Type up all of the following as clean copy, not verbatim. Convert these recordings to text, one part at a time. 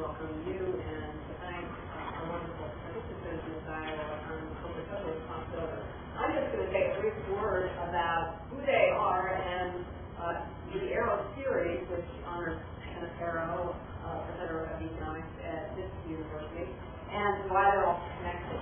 welcome you and to thank our wonderful participants in this dialogue on corporate social responsibility. I'm just going to say a brief word about who they are and the Arrow series, which honors Kenneth Arrow, Professor of Economics at this university, and why they're all connected.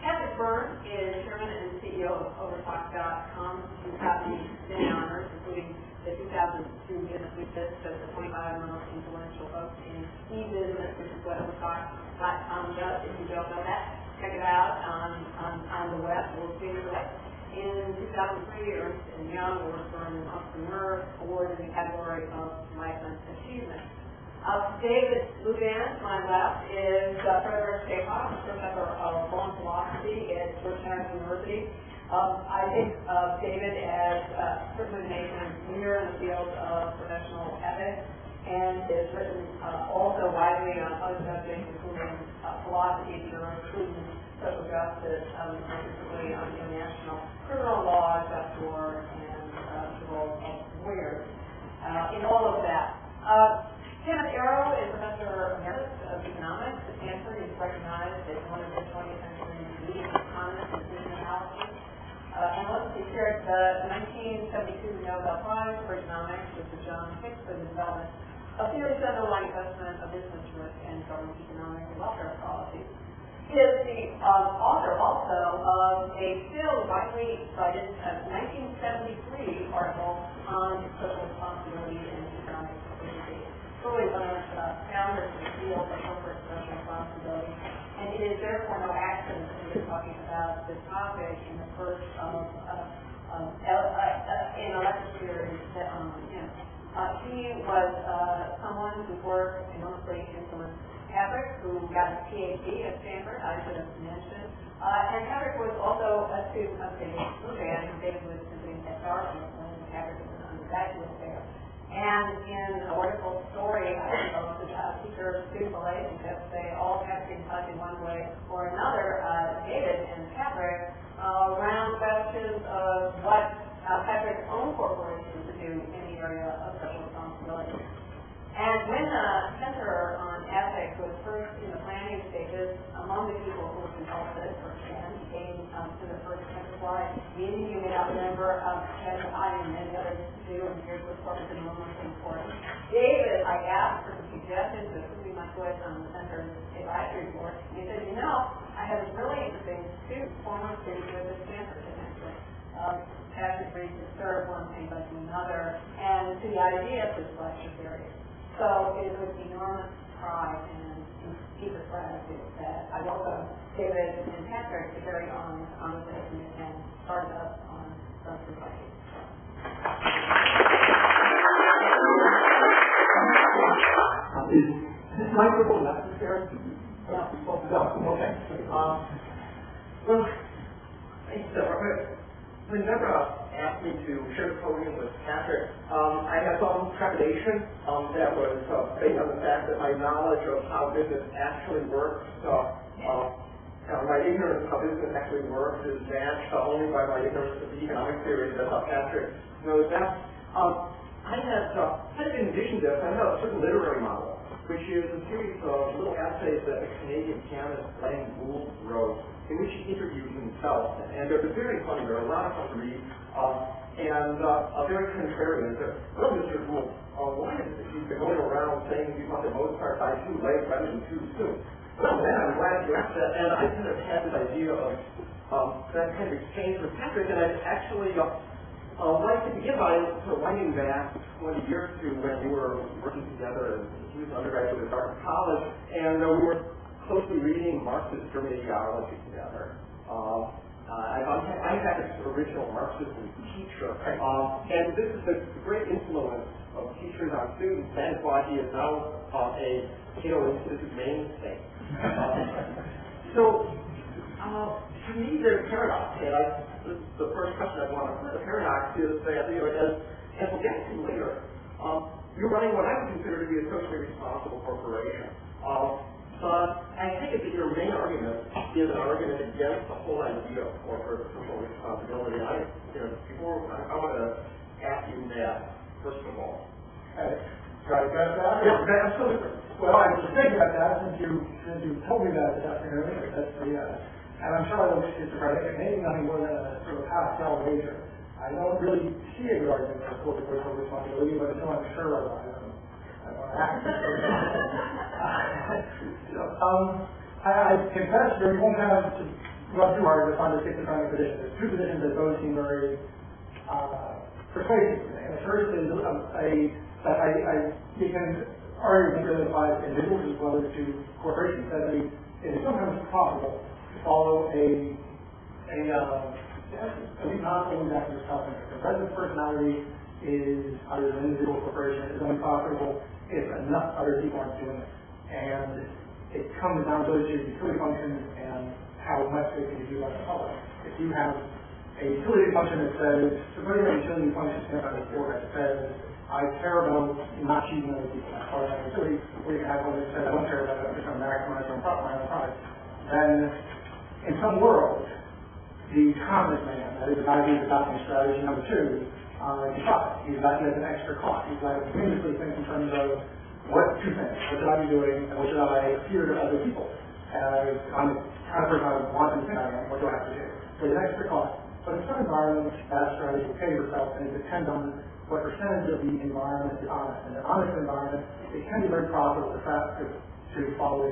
Patrick Byrne is Chairman and CEO of Overtalk.com. He's got many honors, including the 2002 Business Week list of the 25 most influential folks in e-business, which is what Overtalk.com does. If you don't know that, check it out on the web. We'll see it there. In 2003, Ernst & Young awarded Byrne an Entrepreneur Award in the category of Lifetime Achievement. David Luban, to my left, is Frederick Staples, Professor of Law and Philosophy at Georgetown University. I think of David as certainly an engineer in the field of professional ethics, and has written also widely on other subjects, including philosophy, jurisprudence, social justice, specifically on international criminal law, just war, and the role of lawyers. In all of that. Kenneth Arrow is Professor Emeritus of Economics at Stanford. He's recognized as one of the 20th century leading economists in business analysis. He shared the 1972 Nobel Prize for Economics with Sir John Hicks for the development of theories underlying assessment of business risk and government economic and welfare policies. He is the author also of a still widely cited 1973 article on social responsibility and economic efficiency. Really one of the founders of the field of corporate social responsibility, and it is therefore no accident that we are talking about this topic in the first in a lecture series that him. He was someone who worked enormously influenced Patrick, who got his PhD at Stanford, I should have mentioned. And Patrick was also a student of David Luban, who David was visiting at Dartmouth when Patrick was an undergraduate there. And in a wonderful story, I suppose, about teacher-student relationships, they all kept in touch in one way or another, David and Patrick, around questions of what Patrick's own corporation would do in the area of social responsibility. And when the Center on Ethics was first in the planning stages, among the people who were consulted firsthand, he came to the first slide meeting. You may not remember, as I and many others do, and here's what's corporate enormously important. David, I asked for some suggestions of who we might put on the Center's advisory board. He said, you know, I have a really interesting student, former student with the Stanford Center. Patrick agreed to serve one thing but to another, and to the idea of this lecture series. So it was enormous pride and deepest gratitude that I welcome David and Patrick to carry on this conversation and started us on some perspective. Is this microphone necessary? No. No. Okay. Well, thanks, Deborah. When Deborah asked me to share the podium with Patrick, I had some trepidation that was based on the fact that my knowledge of how business actually works, my ignorance of how business actually works is matched only by my ignorance of the economic theory that Patrick knows that. I had kind of envisioned this. I had a certain literary model, which is a series of little essays that the Canadian pianist Glenn Gould wrote, in which he interviewed himself. And they're very funny. They're a lot of fun to read, and very contrarian. Well, Mr. Gould, why is it that you've been going around saying you thought that Mozart died too late rather than too soon? Well, then I'm glad you asked that. And I kind of had this idea of that kind of exchange with Patrick, and I'd actually like to begin by winding back 20 years to when we were working together. He was an undergraduate at Dartmouth College, and we were closely reading Marxist German ideology together. I had this original Marxism teacher, and this is the great influence of teachers on students. That is why he is now a Cato Institute mainstay. So, to me, there's a paradox, and this is the first question I want to put. The paradox is that, as we'll get to later, you're running what I would consider to be a socially responsible corporation. But I take it that your main argument is an argument against the whole idea of corporate social responsibility. Before I want to ask you that, first of all. Try to get that? Yeah, absolutely. Well, I was thinking about that since you told me that this afternoon. That's and I'm sure I will schizophrenic. Maybe nothing more than a sort of pastel wager. I don't really see a good argument for corporate social responsibility, but until I'm sure of it, I want to act. I confess that you won't have to run too hard to find a schizophrenic position. There's two positions that both seem very persuasive. And the first is you can argue really apply to individuals as well as to corporations that it is sometimes possible to follow a not always active self-interest. The president's personality is either an individual corporation is only profitable if enough other people aren't doing it. And it comes down to utility functions and how much they can do by the public. If you have a utility function that says, supporting a utility function that says, I care about not cheating other people, that's part of that utility, or you can have one that says, I don't care about that, I'm just going to maximize my own product. Then, in some world, the communist man, that is the guy who's adopting strategy number 2, is profit. He's adopting as an extra cost. He's got to continuously think in terms of what two things. What should I be doing, and what should I appear to other people? I'm the kind of person I want them to think I am. What do I have to do? So it's an extra cost. But in some environments, that strategy will pay yourself, and it depends on what percentage of the environment is honest. In an honest environment, it can be very profitable to follow a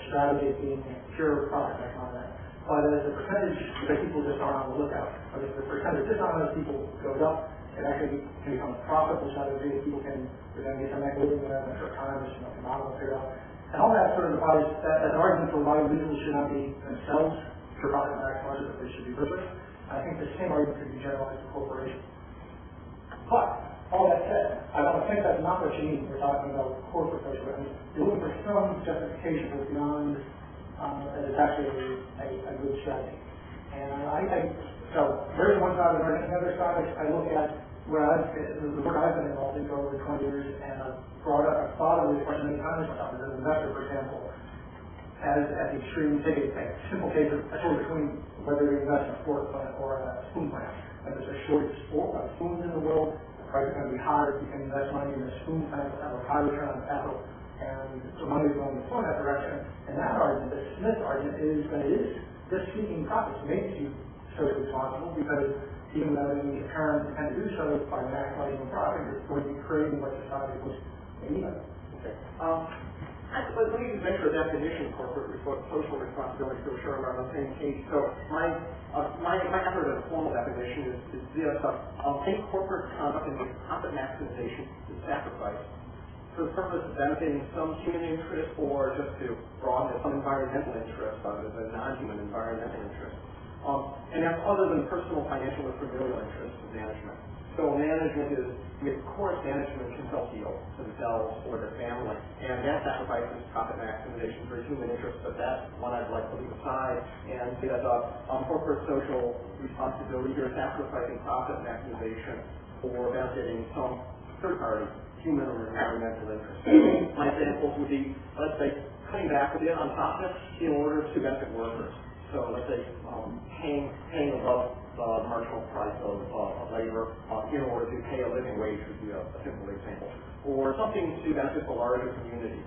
strategy of being pure profit economics. But as the percentage that people just aren't on the lookout, or if the percentage of dishonest people goes up, it actually can become a profitable strategy that people can then get some equity in a short time, which is phenomenal figure out. And all that sort of applies, that argument for why individuals should not be themselves for profit maximizers, but they should be virtuous. I think the same argument could be generalized to corporations. But, all that said, I don't think that's not what you mean when we're talking about corporate social. I mean, you're looking for some justification that's beyond that it's actually a good strategy. And so there's one side of it. The other side, I look at the work I've been involved in for over 20 years, and I've thought of this question many times myself. As an investor, for example, as the extreme, take a simple case of a choice between whether you invest in a fork plant or a spoon plant. And there's a shortage of spoons in the world. The price is going to be higher if you can invest money in a spoon plant that have a high return on capital. And the money is going to flow in that direction. And that argument, the Smith argument, is that it is just seeking profits makes you socially responsible, because even without any apparent intent to do so, by maximizing the profit, you're going to be creating what society was need. Okay. Let me just make sure definition of corporate social responsibility, so sure we're on the same page. So my effort at a formal definition is this: any corporate conduct in which profit maximization is sacrificed for the purpose of benefiting some human interest, or just to broaden some environmental interest other than non-human environmental interest. And that's other than personal, financial, or familial interests of management. So management is, of course, management can self-heal themselves or their family, and that sacrifices profit maximization for human interest, but that's one I'd like to leave aside and say that corporate social responsibility here is sacrificing profit maximization for benefiting some third party, human or environmental interest. My examples would be, let's say, cutting back a bit on profits in order to benefit workers. So let's say paying above the marginal price of labor in order to pay a living wage would be a simple example. Or something to benefit the larger community.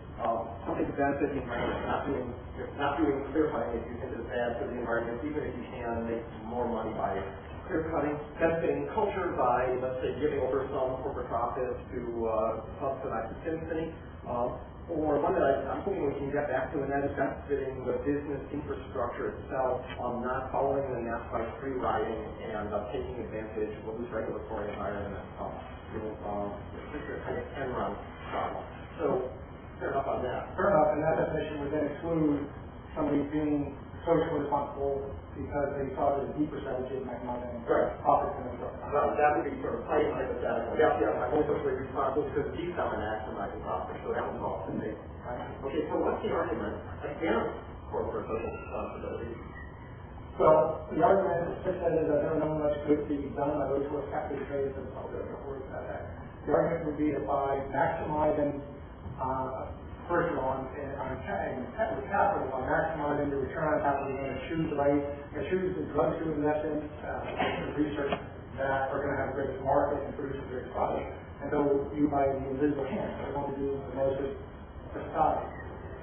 Something to benefit the environment, not doing clear cutting if you think it's bad for the environment, even if you can make more money by clear cutting, benefiting culture by, let's say, giving over some corporate profits to subsidize the symphony. Or one that I'm hoping we can get back to, and that is benefiting the business infrastructure itself, not following the NASPA free riding and taking advantage of a loose regulatory environment, kind of Enron problem. So, fair enough on that. Fair enough, and that definition would then exclude somebody being socially responsible because they thought it was a deeper strategy of maximizing profits and income. Well, that would be sort of highly hypothetical. Yeah, I'm only socially responsible because he's not maximizing profits, so that was all to me. Okay, so what's the argument against corporate social responsibility? Well, the argument, as Chris said, is that there are not much good to be done by those who are captive traders and so forth. The argument would be that by maximizing first of all, on capital, by maximizing the return on capital, you're going to choose the drugs to invest in, the research that are going to have the greatest market and produce the greatest profit. And so you, by the invisible hand, are going to do the most for society.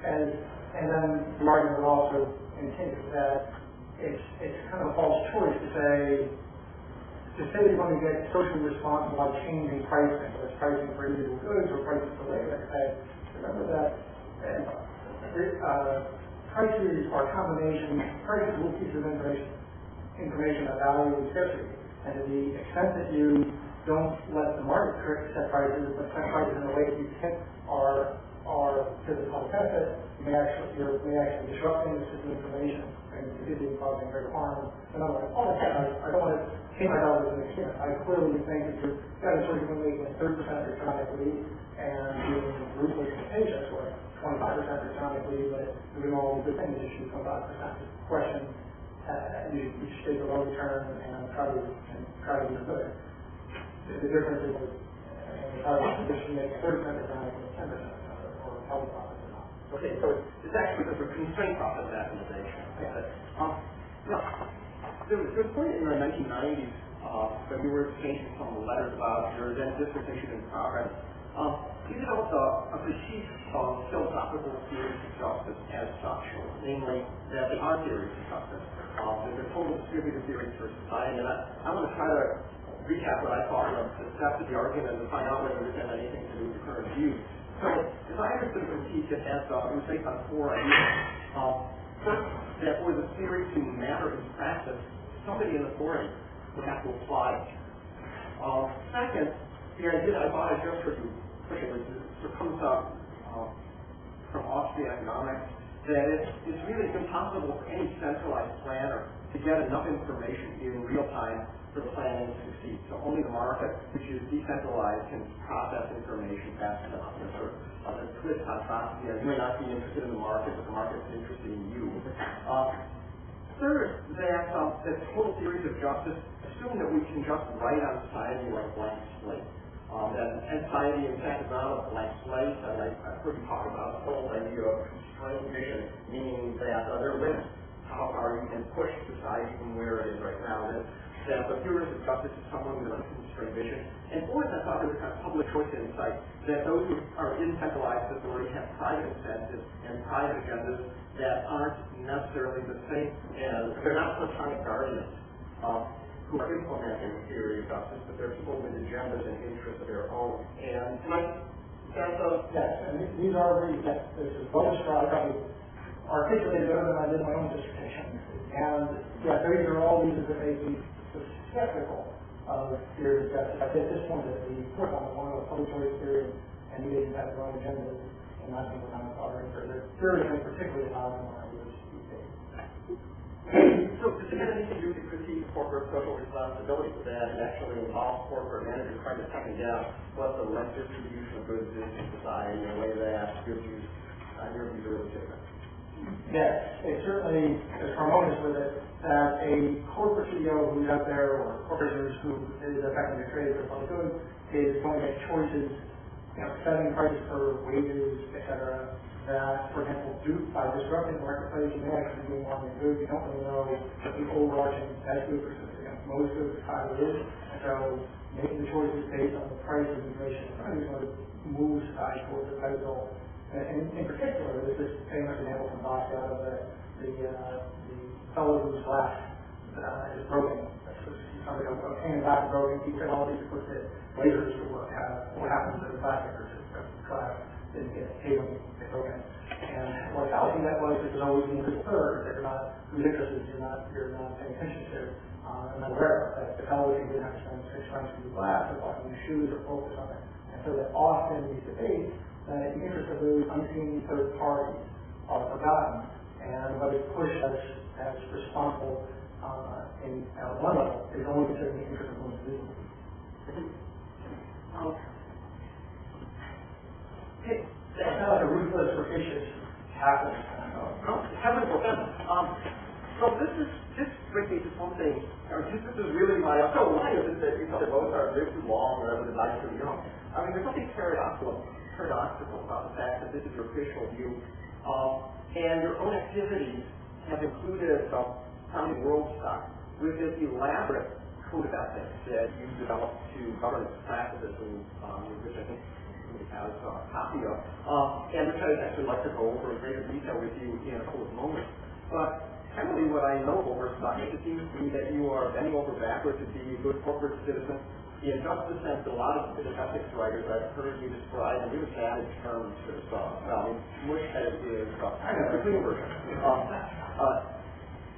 And then the argument would also continue that it's kind of a false choice to say you're going to get socially responsible by changing pricing, whether it's pricing for individual goods or pricing for labor. Remember that prices are combinations, prices are little pieces of information about value and scarcity. And to the extent that you don't let the market set prices, but set prices in a way that you think are to the public benefit, you may actually disrupting the system of information and particularly causing greater harm. In other words, all that I don't want to take myself as an extreme. I clearly think that you've got a choice of making 30% return on equity and being ruthless and contagious, or 25% return on equity, but doing all the good things that you 25%. Question, you should take a low return and try to be good. The difference is how you make 30% return on equity, 10% or healthy profits or not. Okay, so it's actually because we're constrained profit maximization. There was a point in the 1990s that we were exchanging some letters about your then dissertation in progress. You developed a critique of philosophical theories of justice as such, namely that there are theories of justice, that they're total distributive theories for society, and I want to try to recap what I thought of the steps of the argument and find out whether it has anything to do with the current views. So, as I understood the critique, it was based on four ideas. First, that for the theory to matter in practice, somebody in authority would have to apply it. Second, the idea that I thought I just heard you pushing comes up from Austrian economics, that it's really impossible for any centralized planner to get enough information in real time for the planning to succeed. So only the market, which is decentralized, can process information fast enough. There's sort of a twist on processing. You may not be interested in the market, but the market is interested in you. Third, that total theories of justice assume that we can just write on society like a blank slate. And society, in fact, is not a blank slate. And I've heard you talk about the whole idea of constrained vision, meaning that there are limits how far you can push society from where it is right now. That the theories of justice is someone with a constrained vision. And fourth, I thought there was kind of public choice insight that those who are in centralized authority have private incentives and private agendas that aren't necessarily the same as, they're not platonic guardians who are implementing the theory of justice, but they're people with agendas and interests of their own. And yes, and these are really, this is well described, probably articulated better than I did my own dissertation. And yeah, these are all reasons that make me skeptical of theory of justice. I think at this point that the fourth one of the public choice theory and the agents have their own agendas and not single time authority for their theory and particularly how they want to use these days. So does it have anything to do with the critique of corporate social responsibility that actually involves corporate managers trying to second guess what the right distribution of goods is in society in a way that gives you your view of the statement? Yes, it certainly is harmonious with it that a corporate CEO who's out there or corporators who is effectively traded for public good is going to make choices, setting prices for wages, etc., that, for example, by disrupting the marketplace, you may actually be doing harm in goods. You don't really know what the overarching best good versus most good how it is. And so making the choices based on the price of information is going to move society towards the price goal. And in particular, there's this famous example from Boston of the fellow whose glass is broken. Somebody obtained glass is broken, he said all these to put the lasers to work. What happens to the plastic or the glass didn't get taken, get broken. And what fallacy that was, it was always being referred that you're not, whose interests you're not paying attention to. I'm not aware of that. The fellow didn't have to spend 6 months to do glass or buying new shoes or clothes or something. And so that often these debates, the interests of those unseen third parties are forgotten, and what is pushed as responsible at one level is only considering the interest of one individual. It's not like a ruthless, rapacious capitalist. Heaven forbid. So this brings me to something. This is really why is it that you thought that both are lived too long or ever died too young? I mean, there's something paradoxical about the fact that this is your official view, and your own activities have included founding world stock with this elaborate code of ethics that you developed to govern its practices, which I think somebody has a copy of, and which I'd actually like to go over in greater detail with you in a couple of moments. But generally what I know over stock, it seems to me that you are bending over backwards to be a good corporate citizen in just the sense that a lot of the ethics writers I've heard you describe, and you have added terms to mush-headed is kind of a clean version.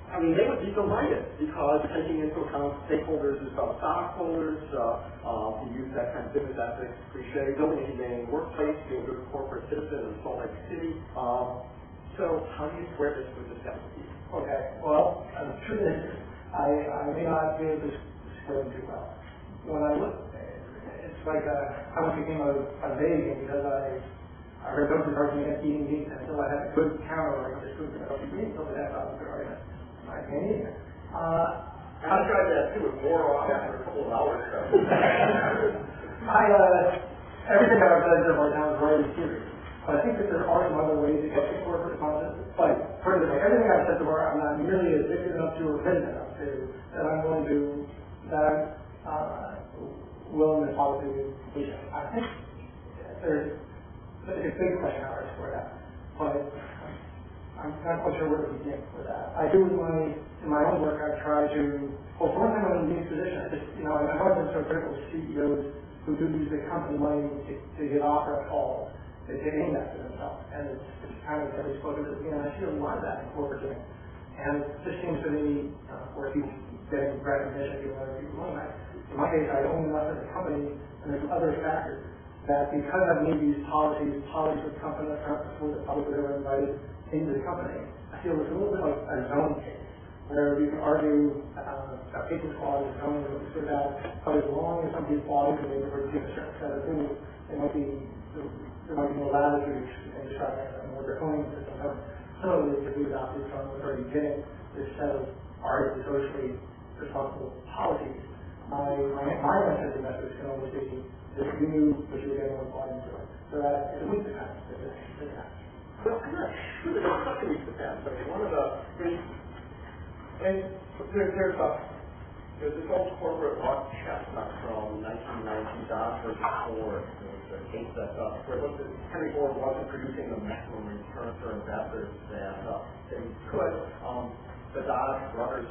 I mean, they would be delighted because taking into account stakeholders as stockholders, you use that kind of business ethics cliche, building a humane workplace, being a good corporate citizen in Salt Lake City. So how do you square this with the 70s? Okay, well, the truth is, I may not be able to square them too well. When I look, it's like I once became a vegan because I heard doctors arguing against eating meat until I had a good counter argument for food. I don't eat meat until that was a good argument. I can't eat it. I tried that too. It wore off after a couple of hours. Everything that I've said so far now is very serious. But I think that there are some other ways to get to corporate responses. Like, for example, everything I've said so far, I'm not nearly addicted enough to or offended enough to that I'm willing to, that I'm willing to follow through completion. I think there's a big question how to square that. But I'm not quite sure where to begin with that. I do in my own work, I try to, well, for one time I'm in a unique position. I've always been so critical of CEOs who do use the company money to get offer at all. They aim that to themselves. And it's kind of every spoken to me, and I see a lot of that in corporate doing. And it just seems to me, where people getting recognition, giving other people money. In my case, I own enough of the company, and there's other factors that because I've made these policies with the company, before the public was ever invited into the company, I feel it's a little bit like a zone case, where you can argue a patient clause is zoning or this or that, but as long as somebody's bodies are able to give a certain set of rules, there might be more latitude in describing a more draconian system. Similarly, if we adopted from what's already getting this set of already socially responsible policies, my message to investors can always be that you knew what you were getting when buying into it. So that it's a weak defense. Well, I'm not sure that it's such a weak defense. I mean, one of the, there's this old corporate law chestnut from 1990, Dodge versus Ford. It was a case that where Henry Ford wasn't producing the maximum return for investors that he could. The Dodge brothers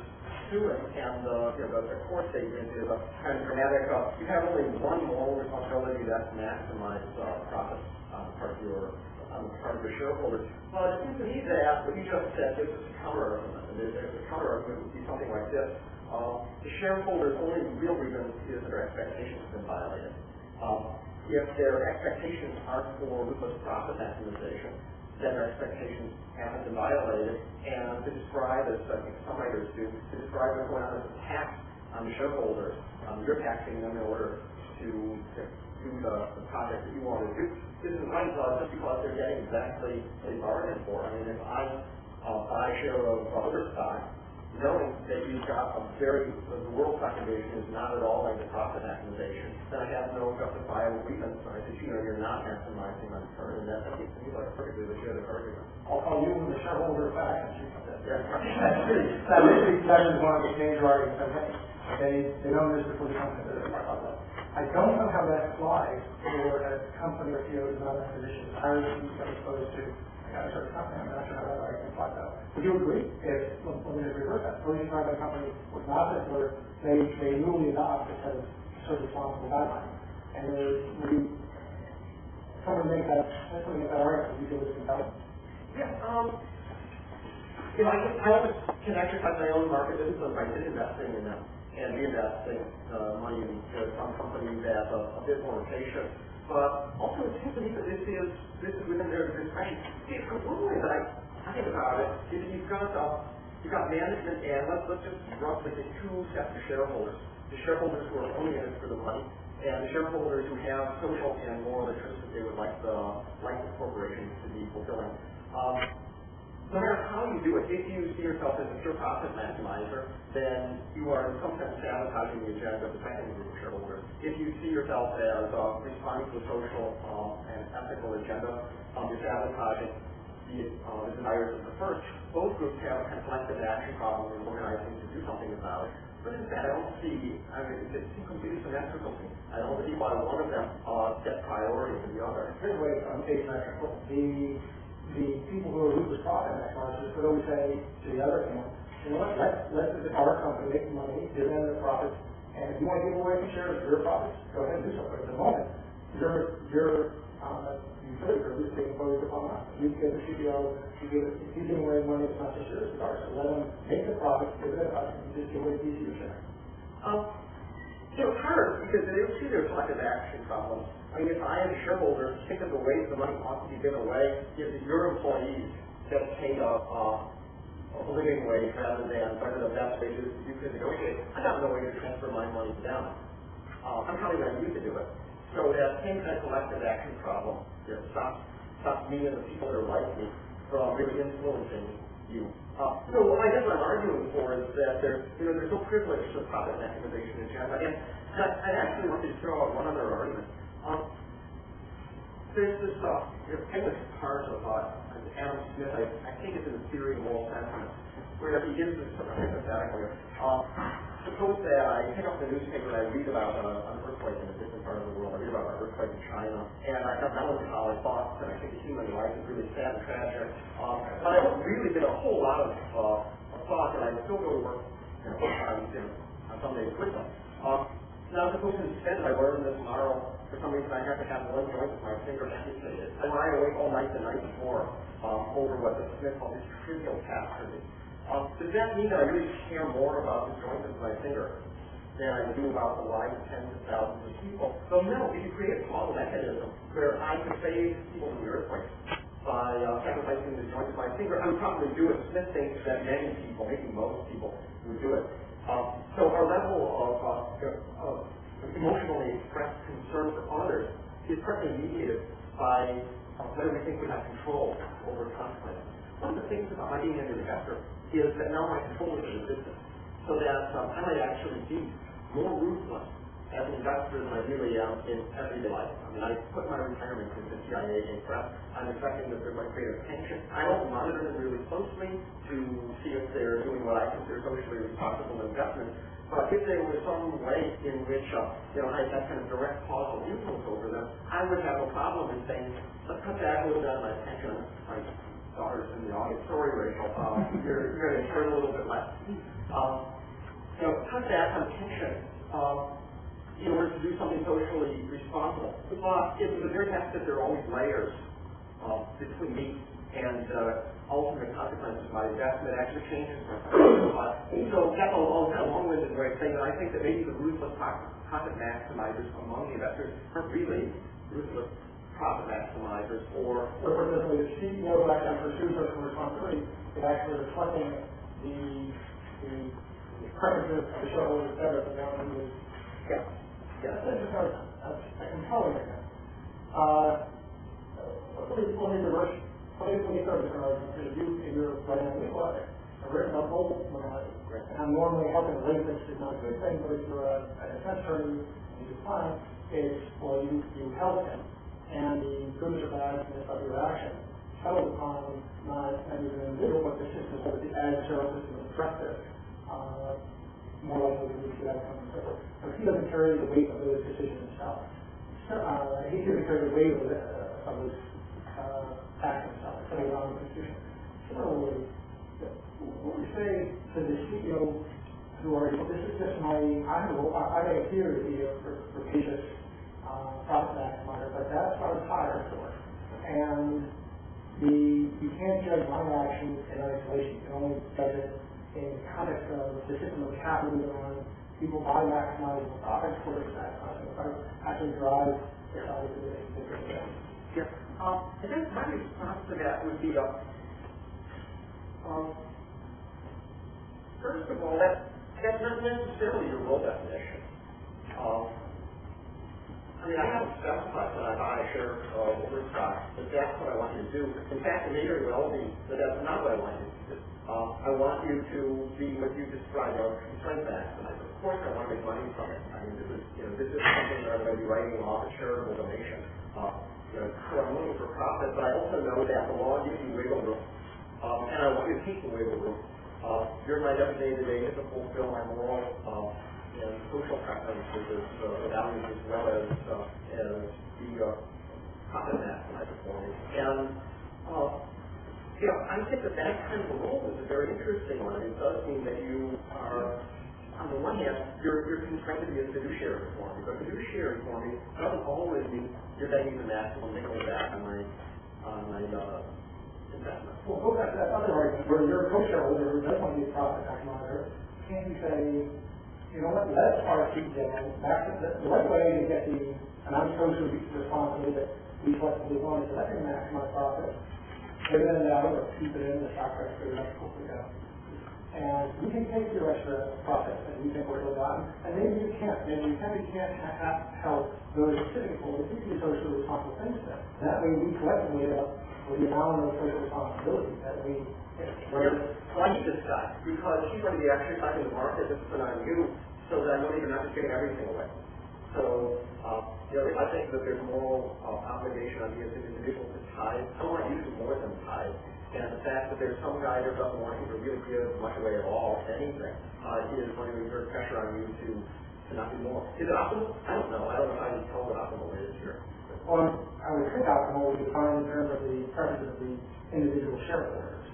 sued him, and the court statement is kind of dramatic. You have only one moral responsibility, that's maximize profit on the part of your shareholders. But it seems to me that what you just said, there's a counter argument, and there's a counter argument would be something like this. The shareholders' only real reason is that their expectations have been violated. If their expectations aren't for ruthless profit maximization, then their expectations haven't been violated. And to describe, as I think some writers do, to describe what's going on as a tax on the shareholders, you're taxing them in order to do the project that you want to do, isn't right just because they're getting exactly what they bargained for. I mean, if I buy a share of other stock, knowing that you've got the world stock division is not at all like the profit maximization, then I have no justifiable grievance. I think, you're not maximizing my return, and that seems to me like a perfectly legitimate argument. I'll call you the shareholder back. That is one of the major arguments I'm making. They know this before the company does it. I don't know how that applies for a company or CEO who's not in a position to hire you as opposed to a certain company. I'm not sure how that argument applies out. Would you agree? Let me just reverse that. Suppose you find that a company was not this, where they newly adopt a set of sort of responsible guidelines, and someone make that argument. Do you feel it's compelling? Yeah. I always can exercise my own market influence by investing in them and reinvesting money into some company that a bit more patient. But also, it seems to me that this is within their discretion. See, one way that I think about it is that you've got management, and let's just roughly take two sets of shareholders. The shareholders who are only in it for the money, and the shareholders who have social and moral interests that they would like the corporation to be fulfilling. No matter how you do it, if you see yourself as a pure profit maximizer, then you are in some sense sabotaging the agenda of the second group of shareholders. If you see yourself as responding to a social and ethical agenda, you're sabotaging the desires of the first. Both groups have a collective action problem in organizing to do something about it. But in fact, I don't see, I mean, it's completely symmetrical to me. I don't see why one of them gets priority to the other. Here's the way it's asymmetrical. The people who are ruthless profit maximizers would always say to the other hand, you know what, let's our company make money, give them their profits, and if you want to give away some shares of your profits, go ahead and do so. But at the moment, your utility group is being imposed upon us. You get the CEO, if you're giving away money, it's not just yours, it's ours. So let them make the profits, give it to us, and just give away a piece of your share. It's hard because there's collective action problems. I mean, if I as a shareholder think of the ways the money ought to be given away, if your employees get paid a living wage rather than the best wages you could negotiate, I got no way to transfer my money to them. I'm probably going to use to do it. So that same kind of collective action problem stops me and the people that are like me from really influencing you. So I guess what I'm arguing for is that there's no privilege to profit maximization agenda. And I actually want to throw out one other argument. There's this famous part of Adam Smith, I think it's in the theory of moral sentiment, where he gives this sort of hypothetical here. Suppose that I pick up the newspaper and I read about an earthquake in a different part of the world. I read about an earthquake in China, and I have melancholy thoughts, and I think the human life is really sad and tragic. But I don't really get a whole lot of thought, and I still go to work on some days with them. Now, suppose instead I learn that tomorrow, for some reason, I have to have one joint of my finger amputated. I lie awake all night the night before over what the Smith called this trivial task. Does that mean that I really care more about the joint of my finger than I do about the lives of tens of thousands of people? So no, if you create a small mechanism where I could save people from the earthquake by sacrificing the joint of my finger, I would probably do it. Smith thinks that many people, maybe most people, would do it. So our level of emotionally expressed concern for others is partly mediated by whether we think we have control over consequences. One of the things about my being an investor is that now my control is in the business, so that I might actually be more ruthless as an investor than I really am in everyday life. I mean, I put my retirement into the CIA and prep. I'm expecting that there might create a pension. I don't monitor them really closely to see if they're doing what I consider socially responsible investment. But if there was some way in which I had kind of direct causal influence over them, I would have no problem in saying, let's cut back a little bit on my pension. My daughter's in the audience. Sorry, Rachel. You're going to inherit a little bit less. Cut back on pension in order to do something socially responsible. But it was the very fact that there are always layers between me and ultimate consequences of my investment actually changes my life. So that's a long-winded way of saying that I think that maybe the ruthless profit maximizers among the investors aren't really ruthless profit maximizers or the CEO who actually pursues social responsibility is actually reflecting the preferences of the shareholders better than the one who is. Yeah. That's a compelling argument. Let me reverse. Let me start with an argument because you in your writing on the book have written about global morality. And I'm normally helping raise this is not a good thing, but if you're an defense attorney and you define it's you help him. And the goodness or badness of your action settled upon not as an individual, but the system of the adversarial system of the director, more likely to reach the outcome and so forth. But he doesn't carry the weight of those decisions himself. He doesn't carry the weight of his action himself. It's coming around the Constitution. Similarly, what would you say to the CEO who argues, this is just I may appear to be a rapacious profit maximizer, but that's what I'm hired for. And you can't judge my actions in isolation. You can only judge it in the context of the system of capitalism on people buy maximizing profits for that actually drive society to the different way. Yeah. I think my response to that would be first of all, that's not necessarily your role definition. I mean, I haven't specified when I buy a share of stock that that's what I want you to do. In fact, it may very well be that that's not what I want you to do. I want you to be what you described, a trend maximizer. Of course, I want to make money from it. I mean, this is something that I'm going to be writing off a charitable donation. So I'm looking for profit, but I also know that the law gives you wiggle room, and I want you to keep the wiggle room. You're my day-to-day to fulfill my moral and social preferences, the values as well as the profit maximizer for me. And I think that kind of a role is a very interesting one. It does mean that you are, on the one hand, you're constrained to be a fiduciary for me, but fiduciary for me doesn't always mean you're getting the maximum nickel back on my investment. Well, go back to that other argument where you're a co-shareholder who doesn't want to be a profit maximizer. Can't you say, you know what, let our keep getting back to the right way to get the, and I'm supposed to be responsible that we collectively want to let them maximize profit, dividend it out or keep it in the stock price goes up, hopefully down. And we can take your extra profit and we think we're ill-gotten, and maybe you can't. Maybe you can't help those sitting for it. You can be socially responsible things then. That way we collectively end up with the amount of social responsibility that we Well, I need this guy because he's going to be exercising the market discipline on you so that I know that you're not just giving everything away. So, I think that there's moral obligation on me as an individual to tithe. I want you to do more than tithe. And the fact that there's some guy that doesn't want you to really give much away at all, anything, is going to exert pressure on you to not do more. Is it optimal? I don't know. I don't know how you tell what optimal is here. Well, I would think optimal would be defined in terms of the preference of the individual shareholders.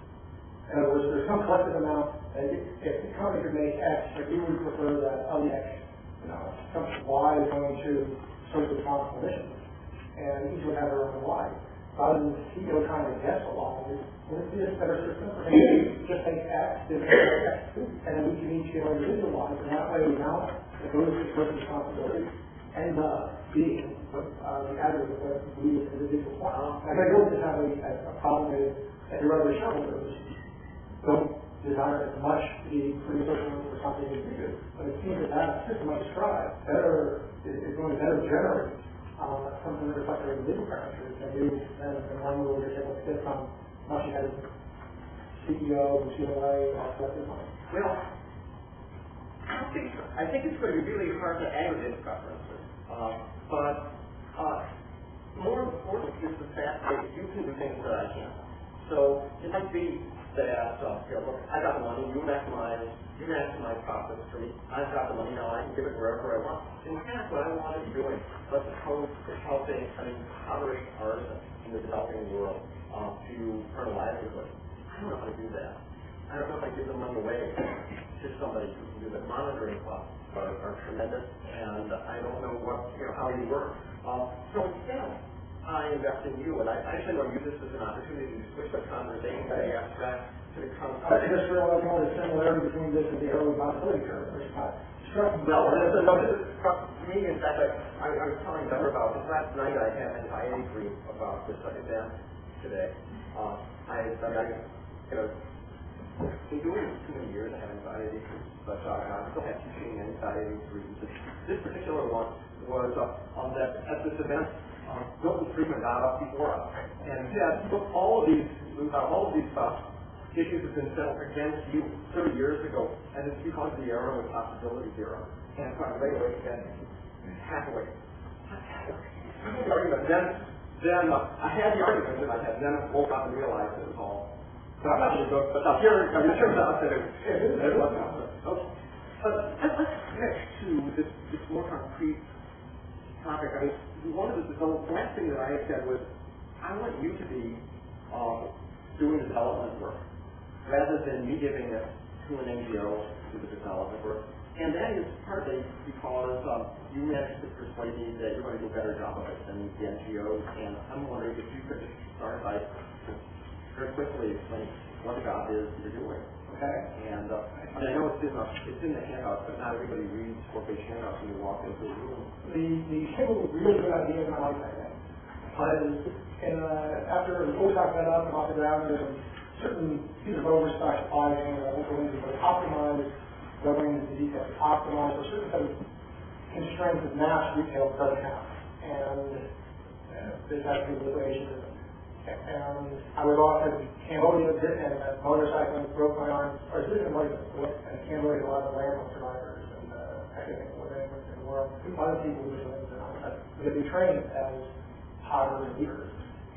In other words, there's some collective amount that if the company could make X, if you would prefer that of X, something Y is going to social responsible missions, and each would have their own Y. Rather than the CEO trying to guess along, would it be a better system for maybe just take X, X, and then we can each get our individual Ys, and that way we now, if those social responsibilities end up being the aggregate of we as individuals want. And I don't just have a problem with that your other shareholders don't desire as much the social responsibility as we do. But it seems that system I described is going to better generate something that reflects our individual preferences than one where we're able to get from much as CEO, COA, or collective money. Well, I think it's going to be really hard to aggregate preferences. But more important is the fact that you can do things that I can't. So it might be that, look, I got the money, you maximize profits for me. I've got the money now, I can give it wherever I want. In fact, what I want to be doing, let's suppose, is helping an impoverished artisan in the developing world to earn a livelihood. I don't know how to do that. I don't know if I give the money away to somebody who can do that. Monitoring costs are tremendous, and I don't know how they work. So instead, I invest in you, and I actually want to use this as an opportunity to switch the conversation to the abstract to the concept. I just realized more the similarity between this and the early possibility curve. Well, this struck me. In fact, I was telling Deborah about this last night. I had an anxiety brief about this exam today. I've been doing it too many years. I have anxiety briefs, but I still have teaching anxiety briefs. This particular one was that at this event, Milton Friedman got up before us and said, look, all of these issues have been settled against you 30 years ago, and it's because of the era of possibility theorem. And so I lay awake and happily. Then I had the argument in my head, then I woke up and realized it was all. So I'm not sure, but now here, it turns out that it wasn't. Okay. But let's switch to this more concrete topic. I mean, the last thing that I had said was, I want you to be doing the development work rather than me giving it to an NGO to do the development work. And that is partly because you managed to persuade me that you're going to do a better job of it than the NGOs. And I'm wondering if you could just start by very quickly explaining what the job is you're doing. Okay? And I know it's in the handout, but not everybody reads four-page handouts when you walk into the room. The single really good idea in my life, I think, after the full stock got up and off the ground, there's certain pieces of oversight applied to I won't go into, but optimize, going into the details, optimize for certain set of constraints that mass retail doesn't have. And there's actually liquidation. And I was off in Cambodia and motorcycling, broke my arm. I was living in Cambodia, a lot of landfill survivors and everything in the world. Other people were doing it. They be trained as potters and weavers.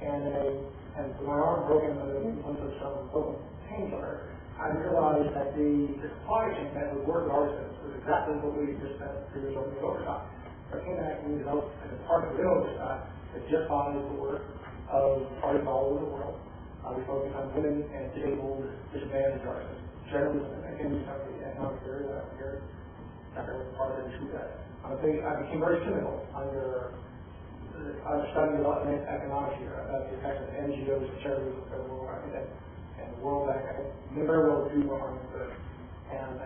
And my arm broken, and the influence of some broken painkiller I realized that the supply chain that would work with artisans was exactly what we just spent 3 years on the overtime. So I came back and we developed as a part of the overtime that just follows the work of artists all over the world. We focus on women and disabled, disadvantaged artists. Generally, again, we have the economic area that I'm here. Not really part of the issue that I became very cynical under studying about economics here, about the effects of NGOs and charities and the world. I think that, and the World Bank, I may very well do more harm than good. And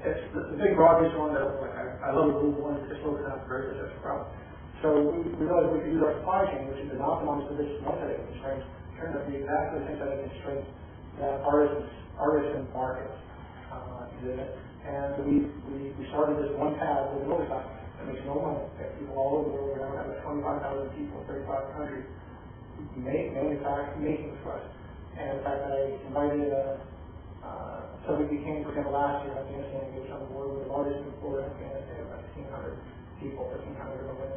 it's the big broad issue one that I love the Luban one, just focus on the very specific problem. So we realized we could use our supply chain, which is an optimized position, one set of constraints, turned out to be exactly the same set of constraints that artisan markets exhibit. And we started this one tab with an overtime that makes no money. People all over the world, we now have 25,000 people in 35 countries making for us. And in fact, I invited, so we became, for example, last year, Afghanistan gave some award with the largest employer in Afghanistan, about 1,500 people, 1,500 women.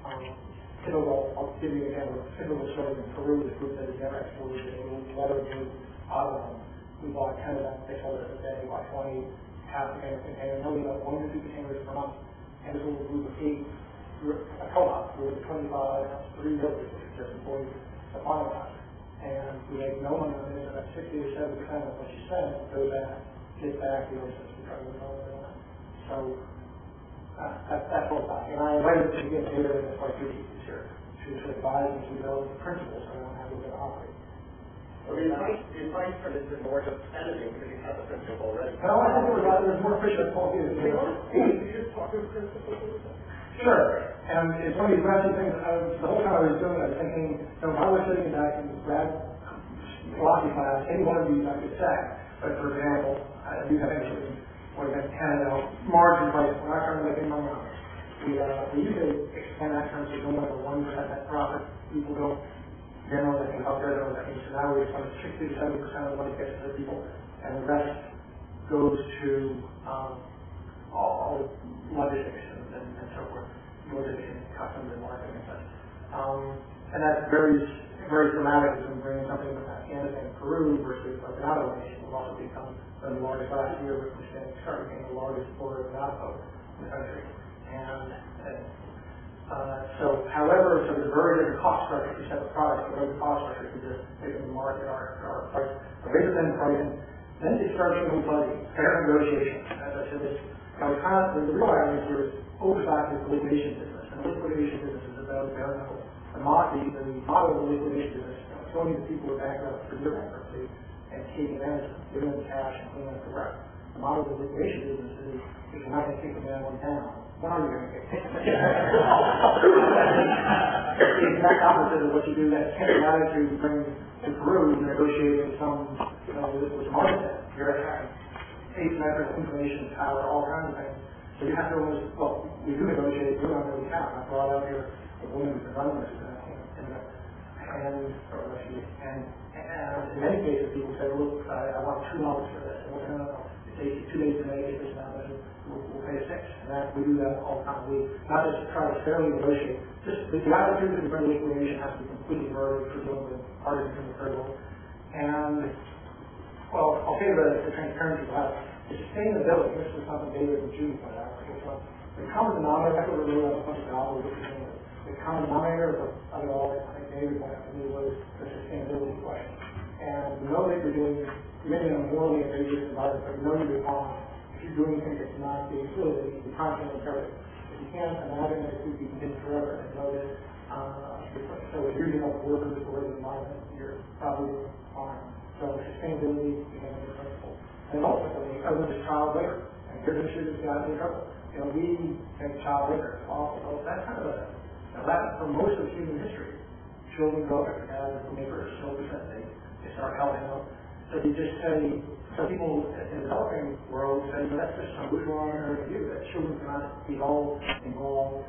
I'll give you an example. Typical story in Peru, this group that has never exported a leather blue auto home. We bought 10 of them, they sold us a day, we bought 20, half the container, only about 1 to 2 containers per month. And this little group of 8, a co-op, we were 25, 3 builders, just employees, supplying us. And we make no money on this, about 60 to 70% of what you spend goes back, gets back to the oceans, we try to move over there. So, that's what I and I invited to get data in the quite good this year to advise and to develop the principles around how we're going to operate. Well, the advice for this is more just editing because you have the principle already. No, I think there's more fish that fall in. You just talk to the principle. Sure. And it's one of these ratchet things. The whole time I was doing it, I was thinking, if I was sitting back in grad philosophy class, any one of these I could say. But for example, I do have actually what is that, margin price. We're not trying to make any money on it. We usually extend that term to going over 1% net profit. People don't generally think about that. So now we extend 60 to 70% of the money gets to the people, and the rest goes to all logistics and so forth, logistics and customs and marketing and such. And that's very, very dramatic as we bring something from Afghanistan and Peru versus like an auto nation will also become the largest last year, which we started being the largest exporter of auto in the country. And so there's very different cost structure to set the products, but the cost structure to just make them market our price, a bigger than pricing. Then you start doing budgeting, fair negotiation. As I said, the real irony here is oversight is the liquidation business, and the liquidation business is about bare knuckles. The model of the liquidation business is going to people who are bankrupt for your bankruptcy and taking advantage of them, giving them cash and cleaning up the rest. The model of the liquidation business is if you're not going to take the bad one down, when are you going to get taken? It's the exact opposite of what you do. That same attitude you bring to Peru, negotiating some, with market. You're asymmetric information, power, all kinds of things. So you have to almost, we do negotiate, we don't really count. I brought out here a woman who's been running this, and in many cases people say, look, I want $2 for this. And no. It takes you 2 days to make it, this amount, and we'll pay $6. And we do that all the time. We not just try to fairly negotiate. Just the attitude that we bring liquidation has to be completely murdered for dealing with artisans in the third world. And I'll say the transparency about the sustainability. This was something David and Judy pointed out. The common denominator, I don't really have a bunch of dollars with the common denominator of it all, I think David pointed out to me, was the sustainability question. And we know that you're doing, maybe in a morally outrageous environment, but you know you're doing wrong. If you're doing things that's not being good, you constantly imperative. If you can't imagine that it could be continued forever and know that, so if you're using up workers or the environment, you're probably doing fine. So sustainability becomes a principle. And ultimately, other than child labor, and here's the issue that's got in trouble. We think child labor is awful. So that's kind of for most of human history, children grow up with their dad as a neighbor, children, they start helping them. So you just say, some people in the developing world say, that's just some bourgeois American view, that children cannot be all involved.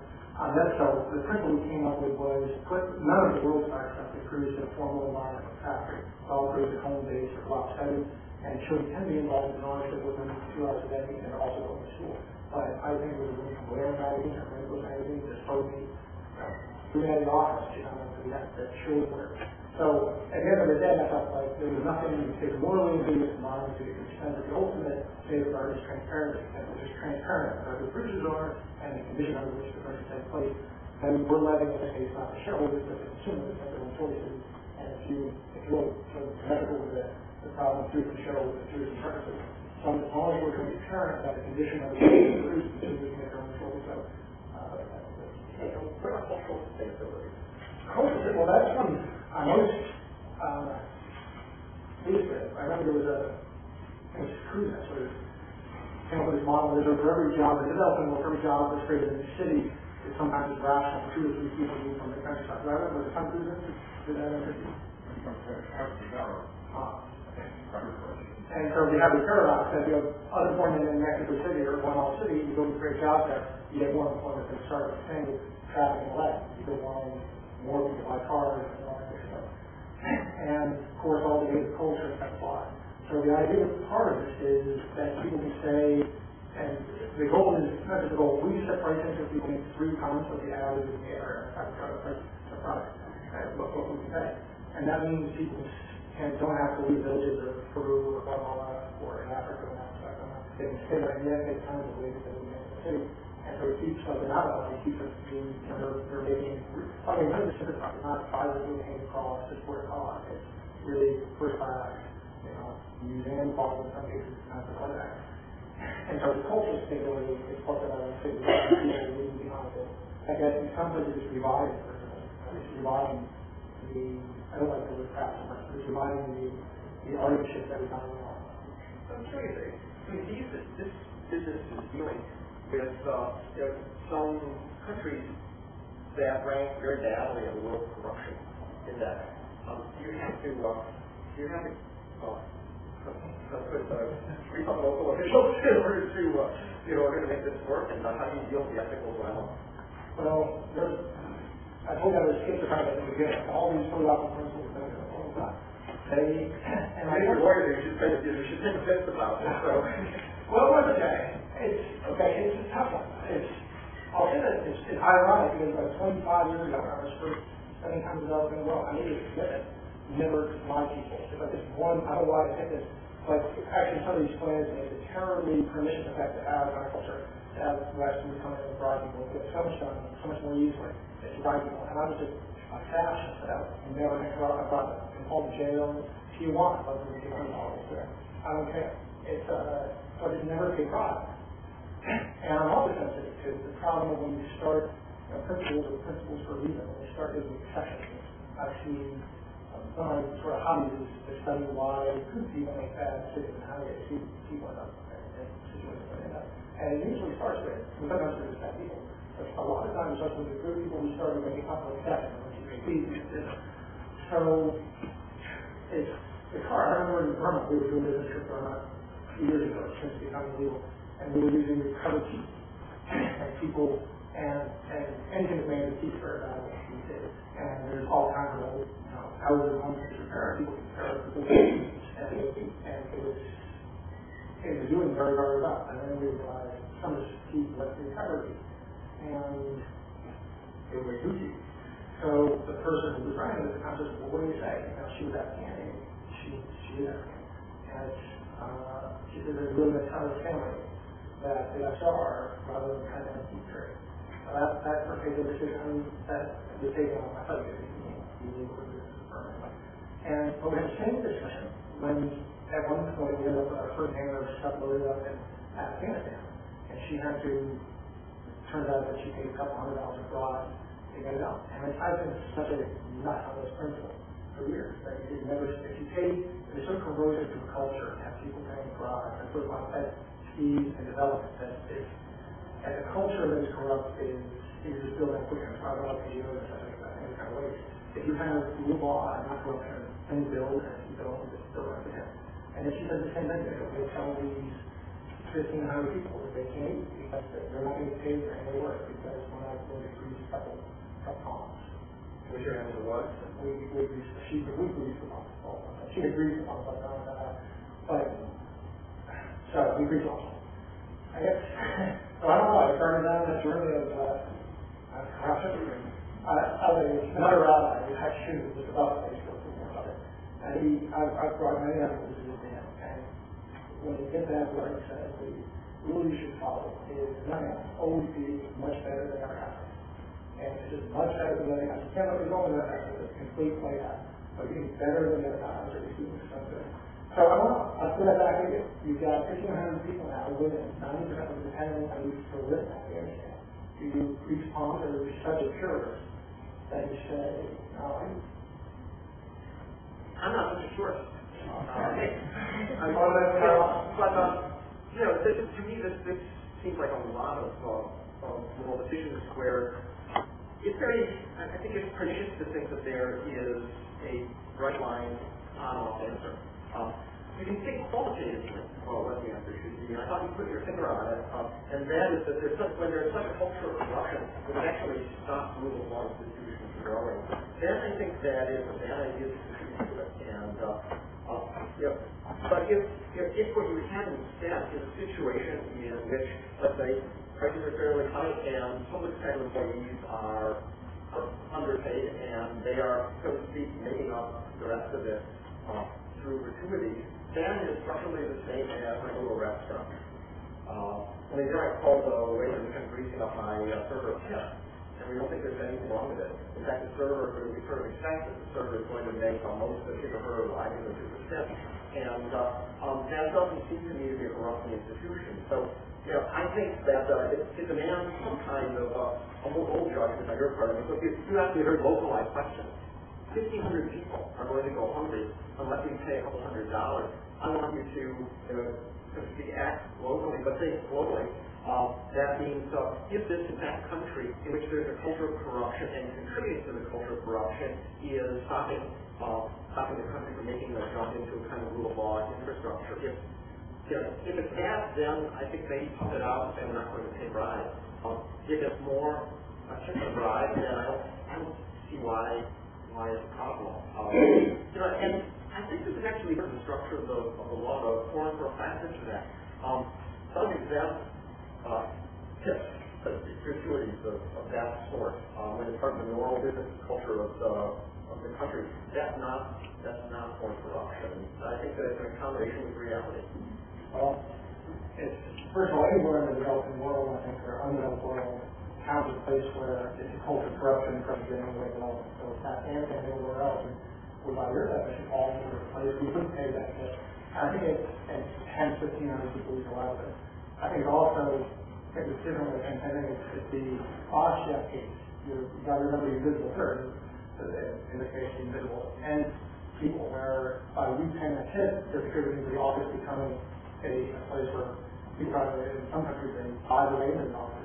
So the principle we came up with was put none of the world's stuff is produced in a formal environment of factory. It's all produced at home base or block study, and children can be involved in ownership with them 2 hours a day, and they're also going to school. But I think we're going to wear magazines or rainbow magazines, just totally doing that in the office, that children were So at the end of the day, I felt like there was nothing morally ambiguous in mind to the extent that the ultimate safeguard is transparency, and it was transparent about who the producers are and the condition under which the purchase takes place. And we're letting, in this case, not the shareholders, but the consumers make their own choices. And if you look sort of medical with the problem through the shareholders and through the purposes, so as long as we're transparent about the condition under which the producers make their own choices. So, what about cultural sustainability? Well, that's one I'm most pleased with. I remember there was a cruise that sort of came up with this model that for every job that's developing, or for every job that's created in the city, it sometimes is rational for 2 or 3 people moving from the countryside. Do I remember the Sun Cruise? Did that ever do? And so we have the paradox that you have unemployment in Mexico City or one all city, you go to create jobs there, you get more employment than start same with traffic and less. You go wanting more people buy cars and all that kind of stuff. And of course all the native culture affects a lot. So the idea part of this is that people can say, and the goal is not just the goal, we set pricing so people make 3 times what the average in the area and try to price the product at what we can pay. And that means people don't have to leave villages of Peru or Guatemala or in Africa and that stuff. They can stay there and yet make tons of wages that we make in the city. And so it keeps something out of it. It keeps us being, they're making, I mean, none of the civic stuff is not privately paying costs, it's for a cost. It's really first class, museum costs in some cases, not for that. And so the cultural stability is part of our city, people leaving behind it. I guess in some places it's reviving, it's reviving I don't like the word craft so much, but it's reviving the artistship that we got in our. I'm curious, this business is dealing with some countries that rank very badly in the World Corruption Index. You have to reach out to local officials in order to make this work, and how do you deal with the ethical dilemma? Well, I told you I was schizophrenic at the beginning. All these philosophical principles have been all the time. And I think lawyer, you should take a fist about this. So, well, what's okay? It's a tough one. I'll say that it's ironic because like 25 years ago when I was first spending time developing the world, I made a commitment never to lie to people. If I just I don't know why I think this, but actually some of these plans make a terribly pernicious effect to have on our culture, to have Westerners come in and bribe people, get so much done, so much more easily. It's right people. And I was just a fascist about never interrupt a brother and hold jail if you want, but we get $100 there. I don't care. But it never paid product. And I'm also sensitive to the problem of when you start principles for a reason, when you start making exceptions. I've seen one of my sort of hobbies is to study why good people make bad decisions and how they see people end up in situations like that. And it usually starts with, sometimes it's bad people. But a lot of times, just with the good people, we start making up with that. So it's hard. I remember in Byrne, we were doing business trip a few years ago, since it became illegal, and we were using recovered teeth. And people, and anything that made the teeth very bad, we did. And there's all kinds of old, houses and homes to repair, people repair people's teeth, and it was doing very, very well. And then we realized some of the teeth left the recovery. And it was Gucci. So the person who was running it, I said, well, what do you say? She was Afghan. She is Afghan. And she said, there's really a ton of family that they got star rather than kind of keep trade. So that's a particular decision that was taken on my subject. And but we had the same discussion when at one point we ended up with our first hangar stuff loaded up in Afghanistan. And she had to turns out that she paid a couple $100 abroad to get it out. And I've been such a nut on this principle for years that you should never, if you pay, there's some corrosion to the culture and have people paying abroad and sort of like that speed and development that is, and the culture that is corrupt is just building quicker and private NGOs and stuff like that in any kind of ways. If you have Luban and not corruption, then you build, and if you don't, just build up again. And if she does the same thing, they tell these 1,500 people that they can't eat because they're not going to pay for any work because when I was going to grease a couple palms. What's your answer what? She greased the palms. She had greased the palms like that. But, so we greased the palms. I guess, so I don't know, I started down that journey of corruption. I was another rabbi who had shoes with the belt that he I've brought many other to the dam, and when you get that, what he said, the rule you should follow is nothing else. Always be much better than ever happened. And it's just much better than letting us. You can't let it go in that action. It's complete play out. But you can be better than the times or receiving something. So I'll put that back at you. You've got 1,500 people now living. 90% of them dependent on you for living, Afghanistan. Do you respond to such a purist that you say, I'm not such a tourist. To me, this seems like a lot of little decisions where it's very, I think it's pernicious to think that there is a right line on-off answer. You can think qualitatively what the answer should be, and I thought you put your finger on it, and that is that when there's such a culture of corruption that it actually stops rule of law institutions from growing, then I think that is a bad idea to contribute to it. And but if what you had instead is a situation in which, let's say, prices are fairly high and public sector employees are underpaid and they are, so to speak, making up the rest of it through gratuity, then it's structurally the same as a little restaurant. When they I called the waiter and kind of greasing up my server tip, and we don't think there's anything wrong with it. In fact, the server would be sort of expected. The server is going to make most of his or her life in the tip. And that doesn't seem to me to be a corrupting institution. So, I think that it demands some kind of a more bold judgment on your part. So if you ask me a very localized question, 1,500 people are going to go hungry unless you pay a couple $100. I want you to, act locally, but think globally. That means if this, in fact, country in which there's a culture of corruption and contributing to the culture of corruption is stopping the country from making a jump into a kind of rule of law infrastructure. If it's that, then I think maybe pump it out and say we're not going to pay bribes. If it's more akin to bribe, then I don't see why it's a problem. And I think this is actually the structure of the law, the foreign for a factor to that. Some exempt tips, gratuities of that sort, when it's part of the normal business culture of the country, that's not foreign corruption. I think that it's an accommodation with reality. Well, first of all, anywhere in the developing world, I think, or undeveloped world, counts as a place where it's a culture of corruption from beginning way development. So it's not anything anywhere else. And by your definition, all over the place, we couldn't pay that tip. I think it's 10, 1,500 people who allow it. I think also, it's different with intending it's the odd chef case. You've got to remember the invisible third, in this case, the invisible and people, where by you paying a tip, they're contributing to the office becoming a place where people are, in some countries, they buy the maintenance office,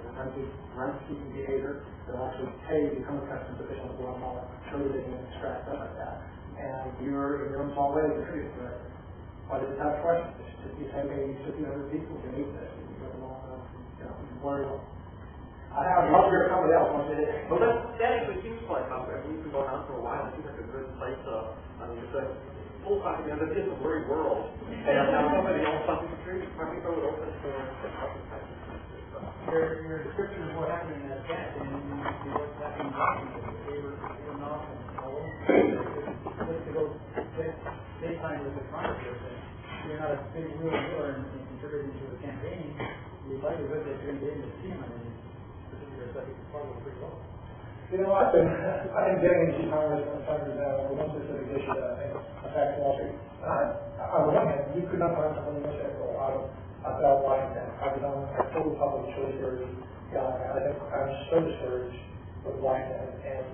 rent-seeking behavior, they'll actually pay, become accustomed to official law, show that they can extract stuff like that. And you're, in your own small way, contributing to it. But it's a tough question. It's just the same thing, 1,500 people can meet this. I have a lot of somebody else wants to hit it. Well, that actually seems like we've been going on for a while. It seems like a good place it's a full propaganda, it's a worried world. And now somebody else wants to contribute. Why don't we throw it open for your description of what happened in that camp and what's happening in Washington, they were not just to go take time with the Congress. You're not a big rule dealer and contributing to the campaign. The likelihood that you're going to be able to see on any particular subject is probably pretty low. I've been getting into Congress and talking about one specific issue that I think affects Wall Street. On the one hand, you could not find something more cynical out of Washington. I was on a total public choice guy. I think I'm so discouraged with Washington, and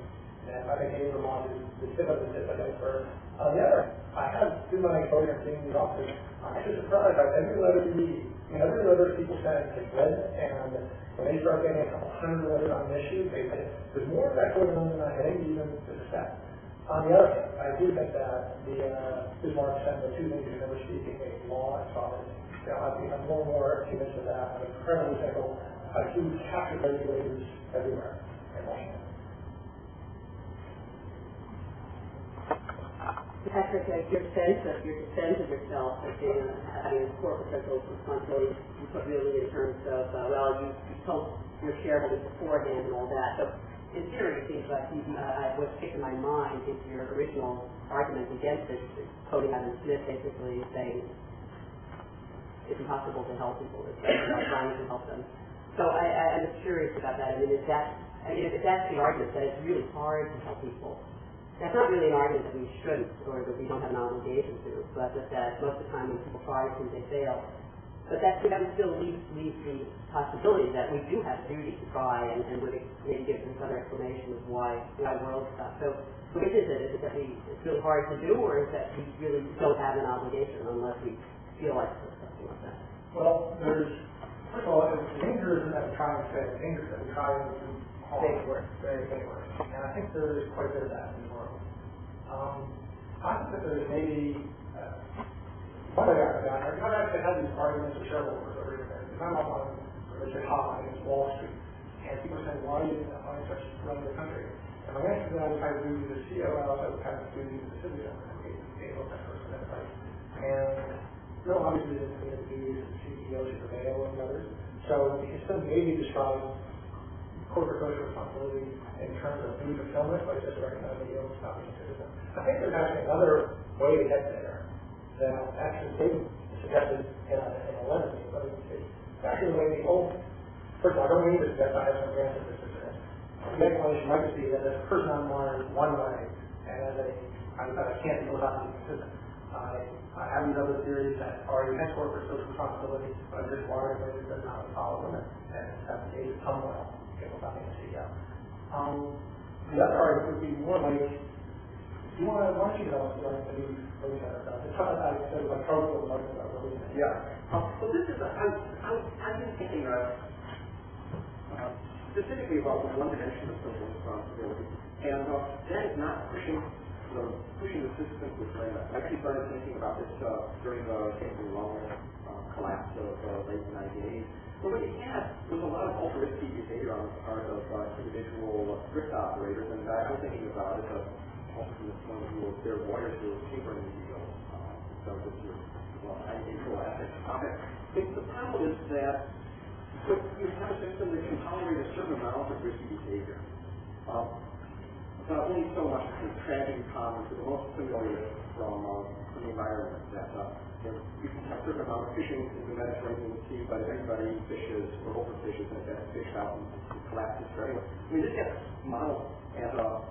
I think Vermont is the tip of the tip of the iceberg. On the other, I have through my exposure in the office, I'm actually surprised by every letter you read. Every letter people send is read, and when they start getting a couple hundred letters on an issue, they say, there's more of that going on than I had even suspect. On the other hand, I do think that the Bismarck said the two things you never speak a law and providence. I'm more and more convinced of that. I'm incredibly cynical. I see captive regulators everywhere in Washington. Patrick, your sense of yourself as being having a corporate social responsibility, you put really in terms of, you told your shareholders beforehand and all that, but in theory, it seems like what's kicked in my mind is your original argument against it, quoting Adam Smith basically saying it's impossible to help people, it's not trying to help them. So I'm just curious about that. If that's the argument, that it's really hard to help people, that's not really an argument that we shouldn't, or that we don't have an obligation to, but that most of the time when people try things, they fail. But that would still leave the possibility that we do have a duty to try and would maybe give this other explanation of why the world stuff. So which is it? Is it that it's really hard to do, or is that we really don't have an obligation unless we feel like something like that? Well, first of all, the danger isn't that we try and fail. The danger is that we try and do Fake work. Very fake work. And I think there is quite a bit of that in the world. I think that there's maybe one way I've actually had these arguments with shareholders over here. Because I'm up on Richard High against Wall Street, and people say, why do you such run the country? And my answer to that is I agree with the CEO, and I also kind of agree with the citizen, and gave that person advice. And Bill obviously doesn't think the duties of the CEO should prevail and others. So instead of maybe describe corporate social responsibility in terms of duty fulfillment, by just recognizing you don't stop being a citizen. I think there's actually another way to get there that actually David suggested in a letter to me, but it's actually the way the old, first of all, I don't mean to suggest I have some answer to this. The explanation might be that as a person I'm wired one way, and as I can't deal without being consistent. I have these other theories that are against corporate social responsibility, but I'm just wired in a way that does not follow them, and have the David somewhere without being a CEO. The other argument would be more like, why don't you tell us what to do? It's kind of like I said, like trouble with argument about what we think. Yeah. So this is, I've been thinking specifically about one dimension of social responsibility, and that is not pushing the system with limits. I actually started thinking about this during the Stanford Center collapse of late 1980s. Well, what you had was a lot of altruistic behavior on the part of individual thrift operators, and I'm thinking about it also from the point of view of their lawyers who were tapering the deal. So this is an intro aspect topic. The problem is that you have a system that can tolerate a certain amount of risky behavior. But only so much tragic and common to the most familiar from the environment that you can have a certain amount of fishing in the Mediterranean Sea, but if anybody fishes or overfishes and gets fished out and collapses straight away. I mean, this gets modeled as a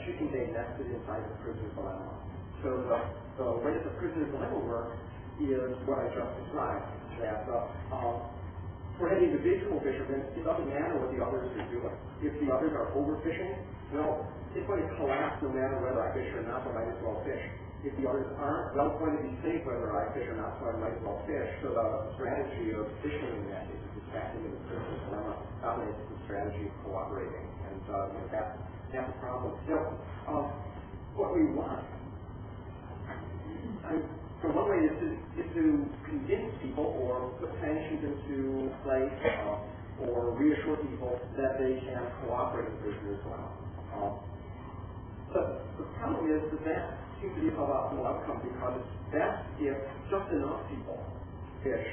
chicken day nested inside the prisoner's dilemma. So the way that the prisoner's dilemma works is what I just described, that for any individual fisherman, it doesn't matter what the others are doing. If the others are overfishing, well, it's going to collapse no matter whether I fish or not, so I might as well fish. If the others aren't, well, it's going to be safe whether I fish or not, so I might as well fish. So the strategy of fishing in that case is distracting in the prisoner's dilemma dominates the strategy of cooperating. And that's the problem. Now, what we want, so one way is to convince people or put sanctions into place or reassure people that they can cooperate with prisoners well. But the problem is that seems to be a suboptimal outcome because it's best if just enough people fish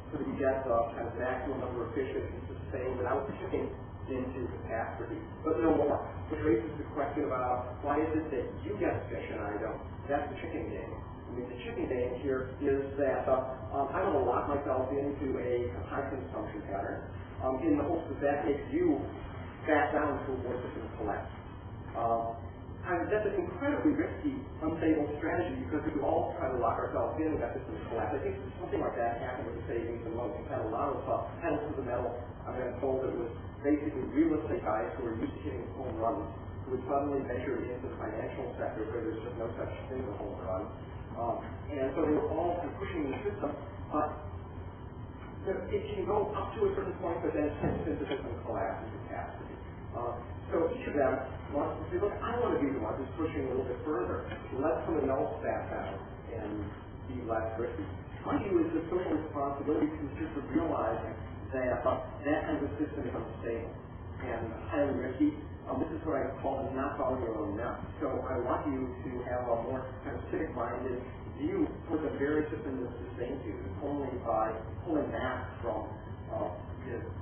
so that you get the kind of maximum number of fish that you can sustain without tipping into catastrophe, but no more. Which raises the question about why is it that you get fish and I don't? That's the chicken game. I mean, the chicken game here is that I want to lock myself into a high consumption pattern in the hopes that makes you back down to a more system collapse. That's an incredibly risky, unstable strategy because if we all try to lock ourselves in, that system collapse. I think something like that happened with the savings and loans. We had a lot of pedals to the metal. I'm told it was basically real estate guys who were used to hitting home runs who would suddenly venture into the financial sector where there's just no such thing as a home run. And so they were all pushing the system. It can go up to a certain point, but then it tends to the system collapse and catastrophe. So each of them wants to say, look, I want to be the one who's pushing a little bit further. Let somebody else back down and be less risky. My view is that social responsibility consists of realizing that that kind of system is unstable and highly risky. This is what I call the not following your own net. So I want you to have a more kind of civic-minded view toward the very system that sustains you, only by pulling back from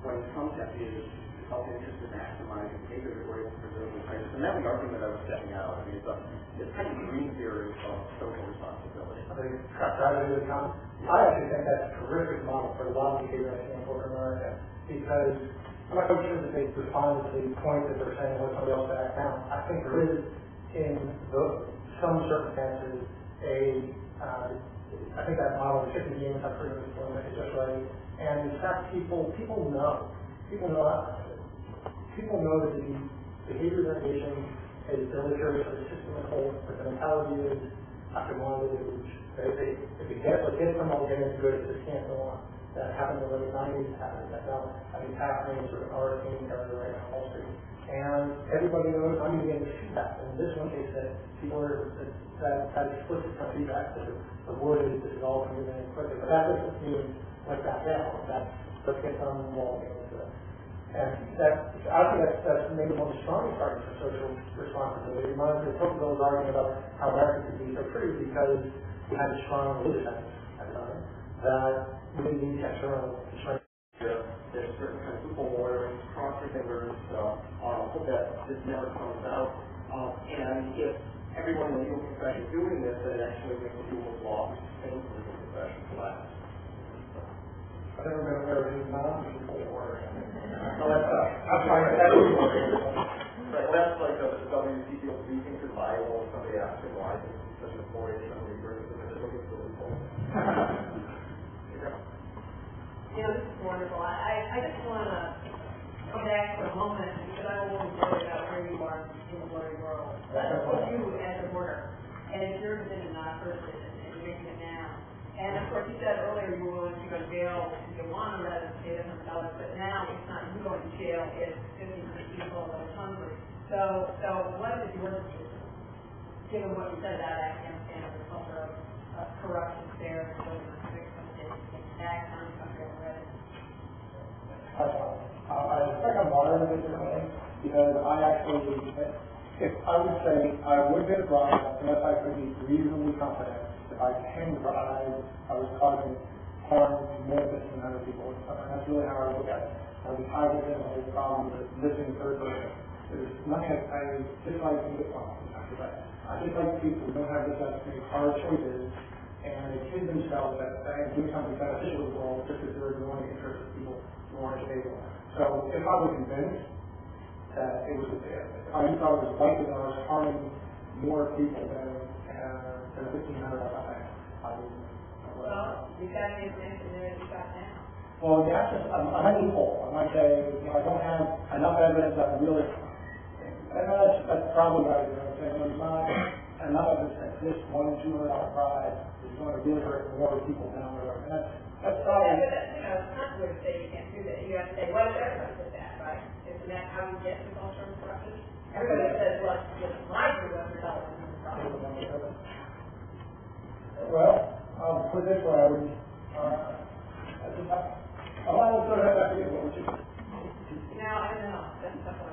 what in concept is self-interest in maximizing behavior or even preserving crisis. And that was the argument I was setting out. I mean, it's kind of a green theory of social responsibility. I actually think that's a terrific model for a lot of behavior in corporate America, because I'm not quite sure that they respond to the point that they're saying let somebody else back down. I think there is, in some circumstances, I think that model of chicken games I'm pretty much is just right. And in fact, people know that the behavior variation is deleterious for the system as a whole, but the mentality is after one of the age. If you get them all getting good, it just can't go on. That happened in the late 90s, happened at now. I think happening sort of hurricane area right now, Wall Street. And everybody knows I'm getting feedback. And in this one case, that people are that explicit kind of feedback that the wood is developing and quickly. But that doesn't mean like that down. Let's get them involved in it. And I think that's maybe one of the strongest arguments for social responsibility. It reminds me of Tocqueville's argument about how America could be so free because we had a strong religious ethics at the time that we didn't need external constraints. There's certain kinds of people lawyering, crossing fingers, hope that this never comes out. And if everyone in the legal profession is doing this, then it actually makes the rule of law and the legal profession collapse. I've never been aware of these mountains before. That's fine. Right, well, that's like the WCPO briefing goodbye when somebody asks him why this is such a 4-H number, he brings them in and looks really cool. This is wonderful. I just want to come back for a moment because I'm a little worried about where you are in the learning world. Let's put you as a worker, and if you're in a non-person and you're making it now. And of course, you said earlier you were willing to go to jail if you want rather than pay $100, but now it's not you going to jail, it's 50% people that are hungry. So what is your decision, given what you said about Afghanistan and the culture of corruption there, and those victims in that kind of country already? I think I'm wired differently because I actually, if I would say I would get a bribe unless I could be reasonably confident if I can bribe, I was causing harm to more than 1,500 people. And that's really how I look at it. I was cognizant of the whole problem with missing third person. There's nothing I dislike to get from after that. I dislike people who don't have this to make hard choices and they kid themselves that they're doing something beneficial to the world just because they're doing the interest of people who aren't stable. So if I was convinced that it was, if I thought it was likely that I was harming more people than 1,500 I would. Well, you got the information there that you got now. Well, yeah, I'm unequal. I might say, I don't have enough evidence that really, and that's probably right. There's not enough evidence that this $100 to $200 prize is going to really hurt more people down the road. And that's probably. Yeah, but it's not good to say you can't do that. You have to say, what if everybody did that, right? Isn't that how you get to culture and corruption? Everybody says, well, my $100 is the problem. Well, put it this way, I would. I want to sort of have that what would you do? Now, I don't know. That's a tough one.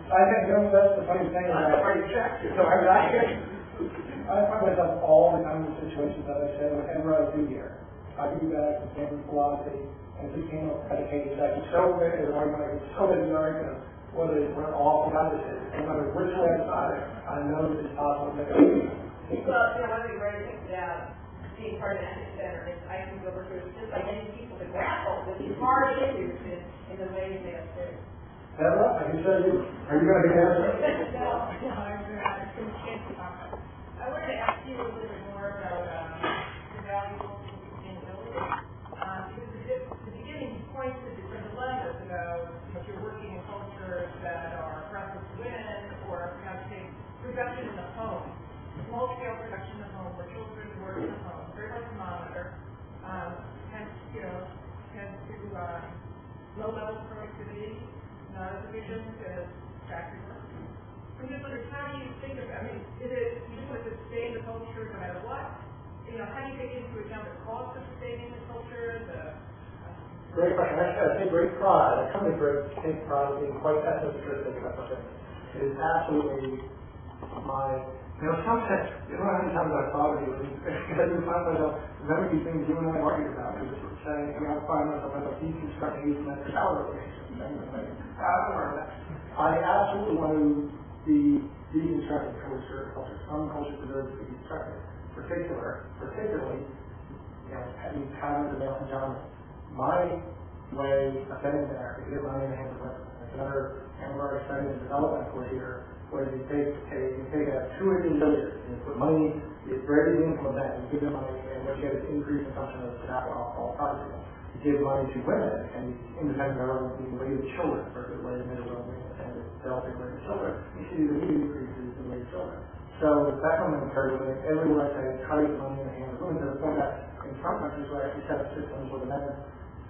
I think that's the funny thing. I'm afraid to check you. So I find myself all the time in situations that I say, whatever I do here, I do that in Stanford philosophy, and it became a predicated that it's so big, it's so many arguments, whether it's what awful about this is, and whether which way I decide, I know that it's possible to make a Well, one of the great things about being part of the Stanford Center is I can go over to just like getting people to grapple with these hard issues in the way they have to. Is that right? I can tell you. Are you going to be answering? I wanted to ask you a little bit more about the values of sustainability. Because the beginning points to different dilemmas about if you're working in cultures that are preference to women or perhaps say production in the home, small-scale production in the home where children work in the home, very hard to monitor, tends to low levels of productivity, not as efficient as factory work. I'm just wondering, how do you think of that? I mean, is it you want to sustain the culture no matter what? How do you take into account the cost of sustaining the culture? Great question. Actually, I take great pride. I come to take pride in being quite ethnocentric about something. It is absolutely my Sometimes, how many times I've thought of you, and I find myself remembering these things you and I argued about. We were saying, I find myself as a deconstructing these mental salary relations and things like that. I absolutely want to be deconstructing culture. Some culture deserves to be deconstructed. Particularly, having patterns of male hegemony. My way of getting there is to get money in the hands of women. It's another Amber study and development course here, where you take a 2 billion and you put money, you break it into a bank, you give them money, and what you get is increased consumption of tobacco, alcohol, property. You give money to women, and independent government, you can raise children versus raising middle and developing raising children. You see the immediate increases in raising children. So that's something I'm encouraged with. Everywhere I say, try to get money in the hands of women, to the point that in some countries where I actually set up systems where the men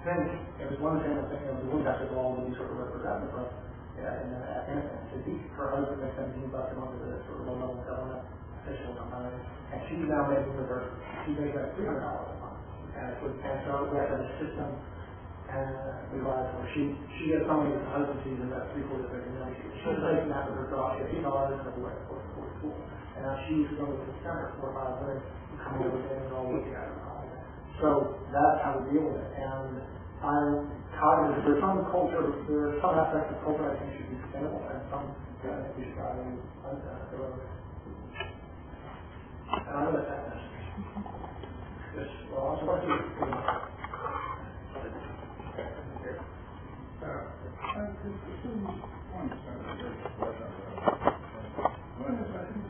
think, it was one example thinking of the women after all would be sort of represented for us. In Afghanistan, to teach her husband makes $17 a month as a sort of low-level government official sometimes, and she's now making with her, she makes like $300 a month. And so we have to have a system and rely for she gets money with her husband, she's in about 3/4 of every money. She's making that with her daughter, $8 and away for school. And now she's going to the center, 4 or 5 women who come over and all looking at her. So that's how we deal with it. And I'm cognizant there are some aspects of culture I think should be sustainable, and some I think we should try to deliver. And I'm going to say this. Yes, well, I'm supposed to Two points one is, I think,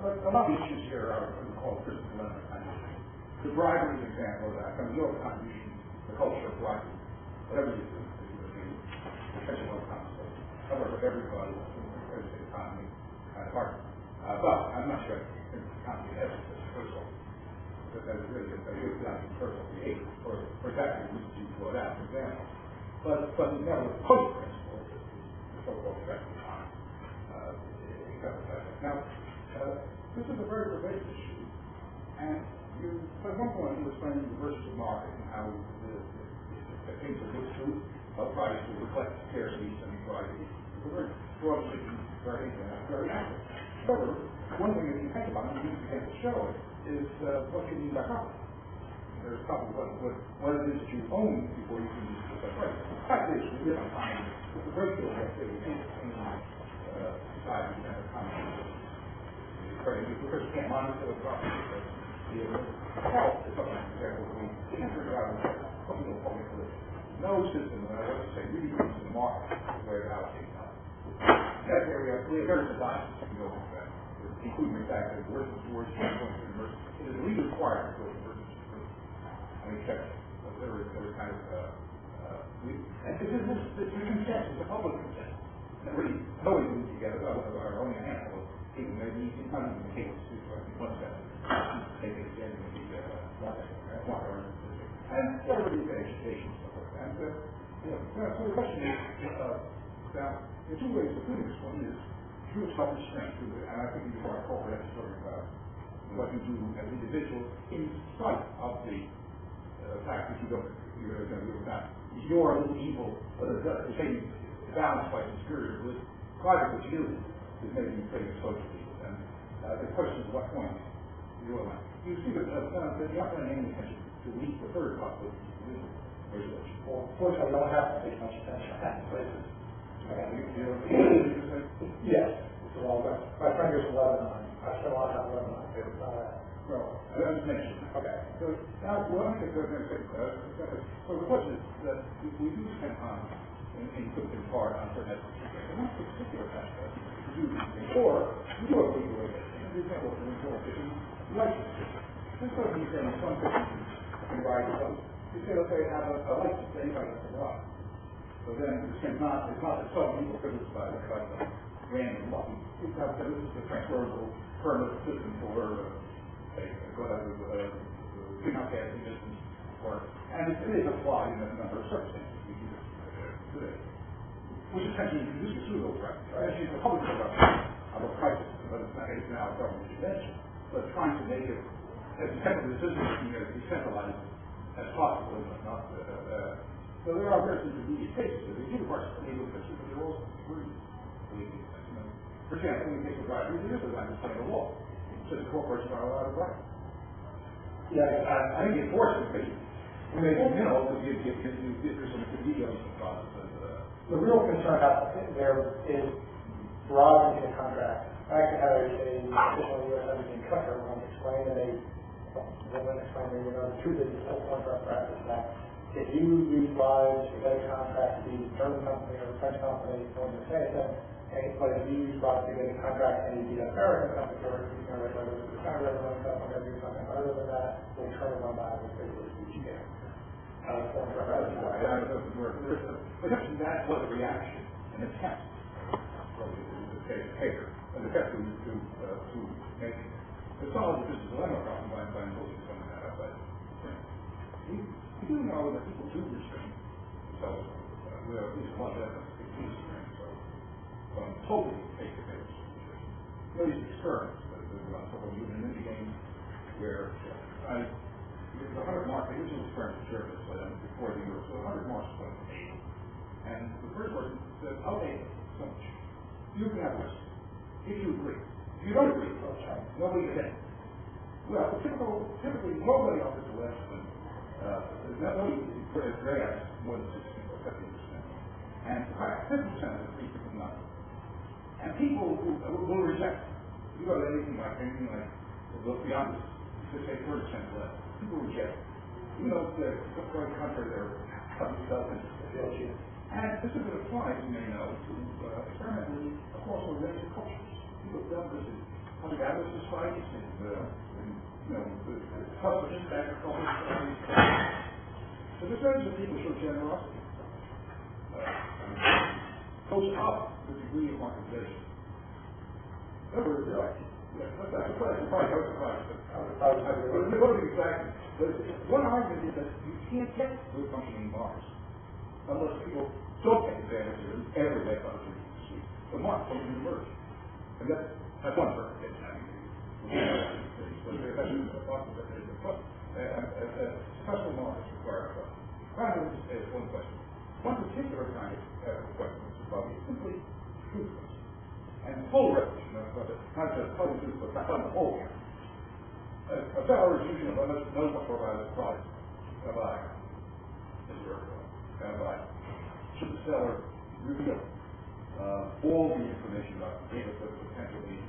a lot of issues here are what we call physical limit. The bribery example of that, your contribution, the culture of bribery, whatever you do, depends on what comes. However, everybody has the economy kind of hard. But I'm not sure the economy has this personal. That is really a good personal behavior for exactly the reasons you brought out, for example. But never the post principle, the so-called effective economy. Now, this is a very pervasive issue, and at one point you were explaining the versus of market and how the things are good to price to reflect scarcity and variety. It's a very broad speaking, very accurate. However, one thing if you think about it, and you can show it, is what you mean by property. There's probably what it is that you own before you can use it as right. The fact is, we live in a time with a great deal of activity in society and economy. Because you can't monitor the property. Health is something, for example, we can't figure out something will public good. No system, I want to say, really comes to the market the way of allocating health. That area, we have very designs to go with that, including the fact that working towards university. It is legally required to go to university. I mean, check it. But there is kind of, and this is the consensus, the public consensus. And really, knowing them together, are only a handful of people, maybe not even the case, one step. Take it again with the water and everybody's education and stuff like that. So the question is about the two ways of doing this. One is through self-restraint, and I think you are correct talking about what you do as individuals in spite of the fact that you're going to do that. You're a little evil, but the same balanced by superior with private what you do is maybe creating a social evil. And the question is what point you see that you're not paying any attention to at least the third possibility. Well, unfortunately, I don't have to pay much attention to that places. Yes. Well, my friend is from Lebanon. I spent a lot of time in Lebanon. Well, I didn't mention. Okay. So now, what I think they're going to say, so the question is that we do spend time in part on certain aspects. And not particular aspects. Or we do have legal regulation. For example, licenses. This doesn't mean that some people can ride some. You say, okay, have a license, anybody can ride. So then it's not that some people could decide like a random lucky. This is a transferable permit system for greenhouse gas emissions and it is applied in a number of circumstances we use it today. Which essentially introduces through those rights. Actually, the public of a crisis, but it's now a government intervention. But trying to make it as decision-making as decentralized as possible. So there are various intermediate cases. There's universal legal cases, but there are also free. believe these things. And for example, in the case of bribery, there is a line that's the law. So the corporations are allowed to bribe. Yeah, I think the enforcement is, there's some details of the process. the real concern there is broad in the contract. I actually had a additional U.S. Embassy customer once explain that the truth is the whole contract practice that if you use bribes to get a contract to be a German company or a French company, no one can say anything. But if you use bribes to get a contract and you be an American company or whatever, something other than that, we'll turn it on by the basically each year. But that was a reaction, an attempt from the taker, an attempt to make it solve the business dilemma problem by imposing some of that outside. We do know that people do restrain themselves. We have at least one evidence that people restrain themselves from totally face-to-face. These experiments that were on Luban in the game where the 100 mark, the original experiment service before the year, so 100 marks was 8. And the first person said, I'll pay so much. You can have this. If you agree. If you don't agree, nobody can pay. Well, typically nobody offers less than nobody grabs more than 16 or 17%. And 50% is a piece of nothing. And people will reject. You go to anything like look beyond this, say 30% less. People reject. Even though it's quite contrary to their self-interest. And this is what applies, you may know, to experimentally across a range of cultures. People have done this in hunter-gatherer societies, husbands, agriculture societies. The percentage of people show generosity goes up the degree of marketization. That's what it's like. That's a question. Probably no surprise. Exactly. One argument is that you can't get good functioning markets unless people don't take advantage of it every day opportunity to see. The market will emerge. And that's one person. Special markets require a question. Finally, just ask one question. One particular kind of question is probably simply truthfulness. And full recognition, not just total truthfulness, but not the whole here. A seller is usually knows what provides the product. Have I? Should the seller reveal all the information about the data that potential needs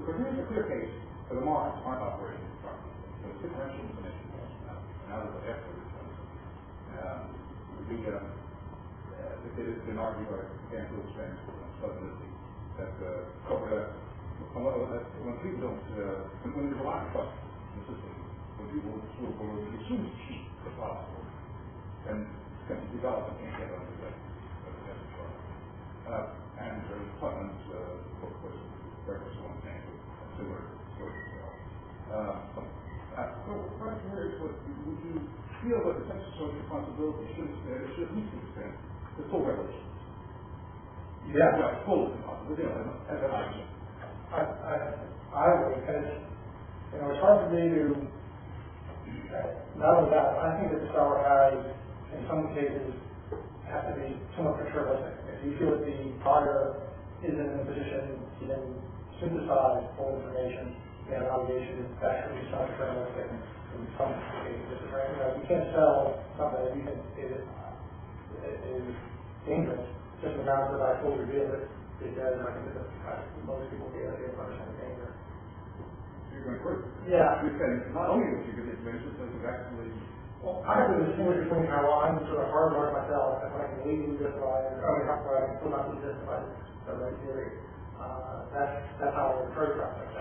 but here's a clear case where the markets aren't operating properly. So the differential information comes out of the effort. It has been argued by Stanford Center that when people don't, when there's a lot of trust in the system, when people sort of assume it's cheap as possible, and can be developed and can't get under that. And Putnam's book was reference to one thing, similar story as well. So the question here is, would you feel that the sense of social responsibility should at least extend to full revolution? Yeah. Well, full responsibility, as an argument. I would, because, it's hard for me to, not only that, I think that the seller has, in some cases, have to be somewhat paternalistic. If you feel that the buyer isn't in a position to then synthesize full information, you have an obligation to actually be somewhat paternalistic in some cases. You can't sell something that you think is dangerous just in the amount that I fully reveal it, because I think that most people get it understand the danger. You're going first. Yeah. You're saying not only that you get information, but you actually. Well, I have to distinguish between how I'm sort of hard-wired myself and when I can legally justify it, or where I can still not be justified by the theory. That's how I would approach something like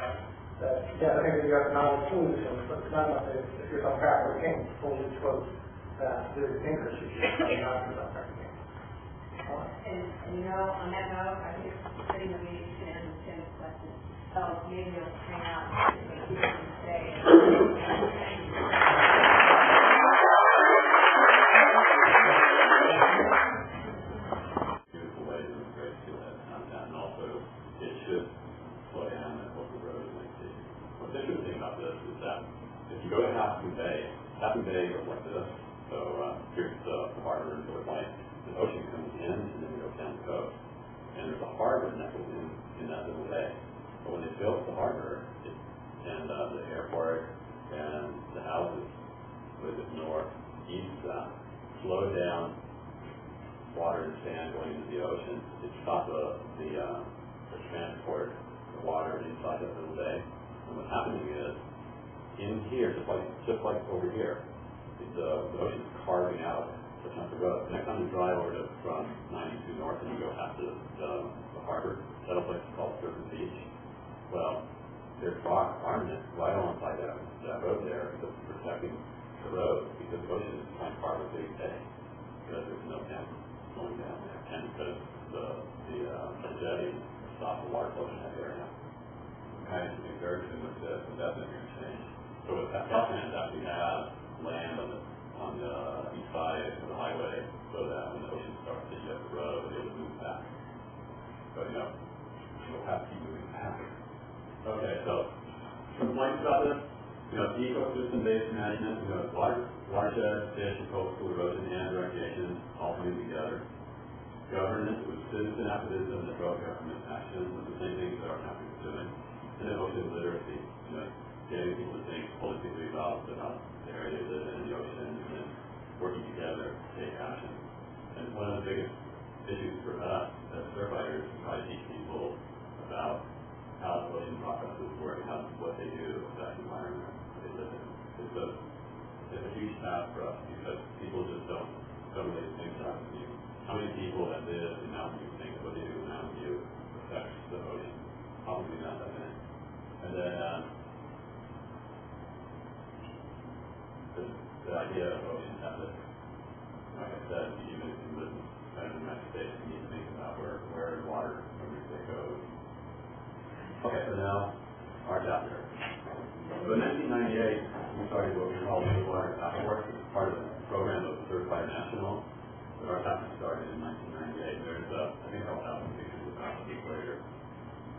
that. Yes, I think that you have to not fully disclose, but it's not enough that if you're some cracker, you can't fully disclose that there's a danger issue. Not for some cracker. And on that note, I think it's fitting that we should end with Tim's question. So maybe you'll hang out and see what you can say. What's interesting about this is that if you go to Half Moon Bay is like this. So here's the the harbor, and so it's like the ocean comes in and then it goes down the coast. And there's a harbor nestled in that little bay. But when they built the harbor, and the airport and the houses with the northeast slowed down water and sand going into the ocean. It stopped the transport, the water inside that little bay. And what's happening is, in here, just like over here, the ocean's carving out a chunk of road. Next time you drive over from 92 north and you go past the harbor, that place is called Surface Beach. Well, there's rock armament right alongside that road there that's protecting the road because the ocean is trying to carve a big bay because there's no dam going down there and because the jetty stops the water flow in that area. Kind of very similar to this, but that's not going to change. So with that land we have land on the east side of the highway so that when the ocean starts to hit the road, it will move back. But you'll have to keep moving back. Okay, so some points about this. Ecosystem-based management, watershed, fish, and coastal erosion and recreation all coming together. Governance with citizen activism and pro-government action with the same things that our country is doing. And then ocean literacy, getting people to think politically about the area they live in the ocean and then working together to take action. And one of the biggest issues for us as survivors is try to teach people about how the ocean processes work and what they do with that environment they live in. It's a huge task for us because people just don't really think that. How many people that live in Mountain View think what they do in Mountain View affects the ocean? Probably not that many. And then the idea of ocean ethics. Like I said, even if you live in the United States, you need to think about where water goes. Okay, so now our chapter. So in 1998, we started what we call the Water Task Force, which is part of the program of the Certified National. But our chapter started in 1998. There's, I think I'll have some pictures of that a week later.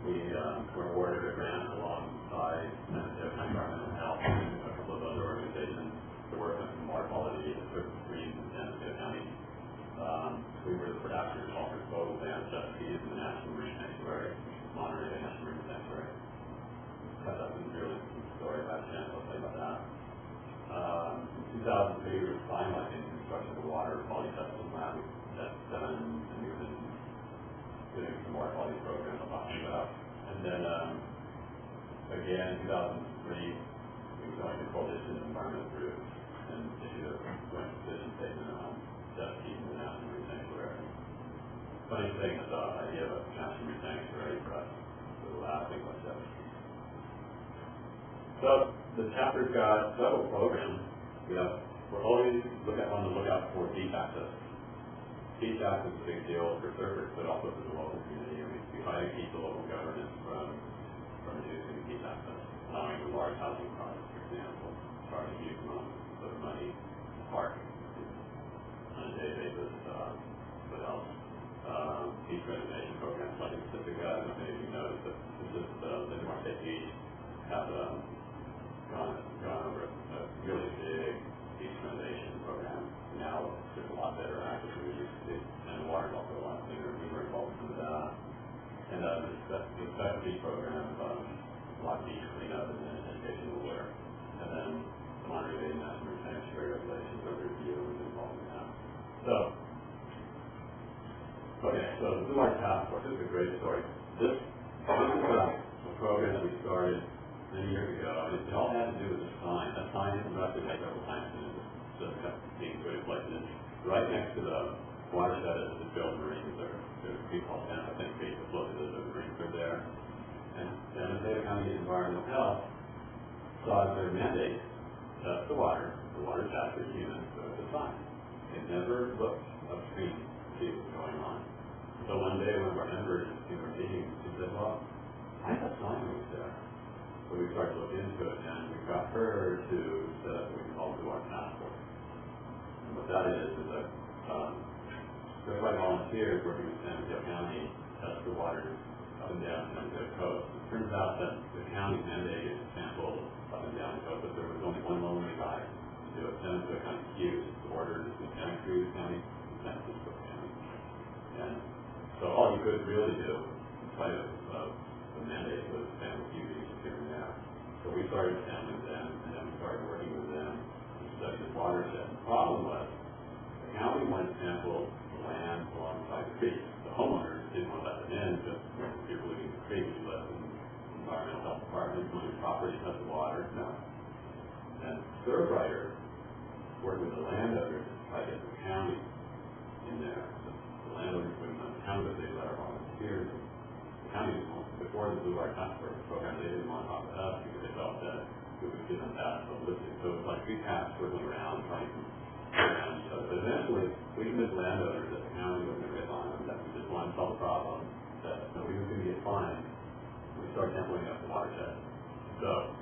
We were awarded a grant alongside the Department of Health and a couple of other organizations to work on some water quality in certain streams in San Diego County. We were the production of Walker's Boat and Chesapeake in the National Marine Sanctuary, Monterey National Marine Sanctuary. That's a really cool story about Chance. I'll tell you about that. In 2003, we were finalizing the construction of a water quality testing lab. That's done, and we've been doing some water quality program I'm talking about. And then, again, in 2003, we joined the Coalition of Environmental Groups and issued a joint position statement on Chesapeake and the National Marine Sanctuary. Funny thing is the idea of a National Marine Sanctuary for us. So the last thing was Chesapeake. So the chapter's got several programs. We're always on the lookout for beach access. Beach access is a big deal for surfers, but also for the local community. We try to keep the local government from reducing beach access, allowing the large housing projects, for example, charging huge amounts of money to park on a daily basis. What else? Beach renovation programs like in Pacific. I don't know if you noticed, but the North State Beach has gone over a really big beach renovation program. Now there's a lot better access than we used to be, and the water's also a lot cleaner. We were involved in that. And the specialty program, a lot of beach cleanup and then educational work. And then the Monterey Bay National Marine Sanctuary regulations are review and involved in that. So the Blue Light Task Force, this is a great story. This is a program that we started many years ago. It all had to do with the sign. That sign is erected several times, and it just kept being put in place. And it's right next to the watershed of the Byrne Marine Reserve. There's a creek called Stanford Center that floated as a marine reserve there. And San Diego County Environmental Health saw as their mandate test the water tax for humans with the sign. They never looked upstream to see what was going on. So one day, one of our members in our meeting, she said, well, I have a sign over there. So we started looking into it, and we got her to set up what we call the Water Task Force. And what that is a certified volunteers working with San Diego County test the water up and down San Diego coast. It turns out that the county mandated samples up and down the coast, but there was only one lonely guy to do it. San Diego County Hughes, the border is in Santa Cruz County So all you could really do, in spite of the mandate, was sample a few regions here and there. So we started sampling them, and then we started working with them to study the watershed. The problem was, the county wanted to sample the land alongside the creek. The homeowners didn't want to let them in because you're polluting the creek, you let the environmental health department come on your property, touch the water. No. And Surfrider worked with the landowners to try to get the county in there. The landowners wouldn't come to town, but they let our volunteers. The county, before the Blue Water Task Force program, they didn't want to talk to us because they felt that we would give them that publicity. So it was like three cats circling around trying to around each other. But eventually, we convinced landowners that the county wasn't going to get on them, that we just wanted to solve the problem, that nobody was going to get fined. We started sampling up the watershed. So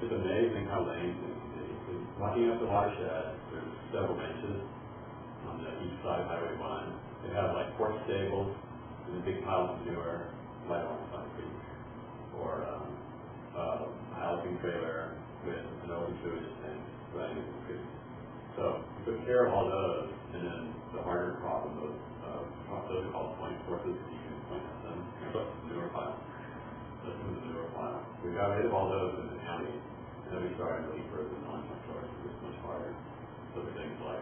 it's amazing how lane things can be. Walking up the watershed, there's several benches on the east side of Highway 1. They have like pork stables and a big pile of manure right alongside the creek, or a housing trailer with an open sewage tank running into the creek. So you took care of all those, and then the harder problem of those are called point sources. You can point at them. So the manure pile. This is the manure pile. We got rid of all those in the county, and then we started looking for the non-point sources. It's much harder. So the things like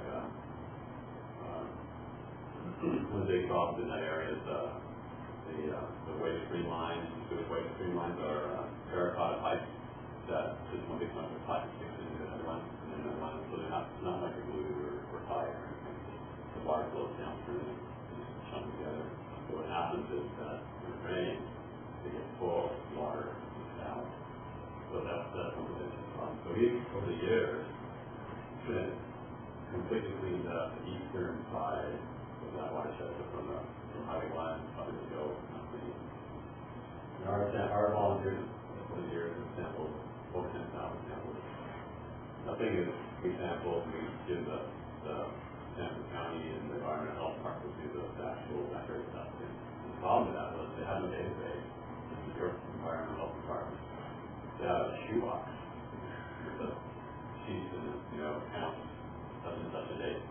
one of the big problems in that area is the waste stream lines. The waste stream lines are terracotta pipes that just one big bunch of pipe sticks into another one, and then another one. So they're not like a glue or pipe or anything. The water flows down through them and chunk together. So what happens is that when it rains, they get full of water out. So that's one of the biggest problems. So we, over the years, completely cleaned up the eastern side of that watershed, so from Highway 1 up into the Gulf. And our volunteers over the years have sampled over 10,000 samples. The thing is, we sample, we give the Stanford County and the Environmental Health Department do the actual accurate testing. And the problem with that was they had no database. This is your Environmental Health Department. They had a shoebox with the sheets and counts such and such a date.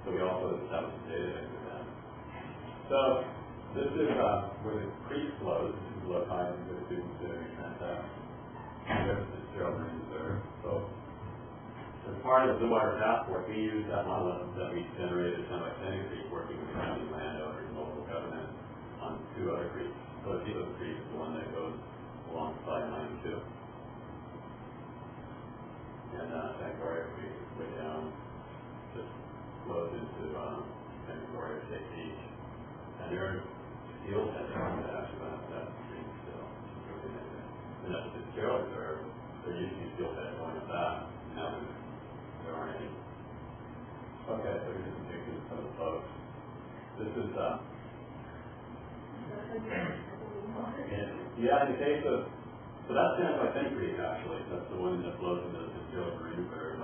So we also established a database with them. So this is where the creek flows. This is low tide and good students doing transect. There's the Fitzgerald Marine Reserve. So as part of the Water Task Force, we used that model that we generated at Semi-Standing Creek, working with county landowners and local government on two other creeks. So the Tito Creek is the one that goes alongside 92. And Victoria Creek is way down, just flows into Victoria State Beach. And there's steel heads on that actually run up that stream still. Really amazing. And that's the Fitzgerald Reserve. There used to be steel heads going up that. Now there aren't any. Okay, so here's some pictures of the folks. This is in the case of, so that's Stanford Creek actually. That's the one that flows into the Fitzgerald Marine Reserve.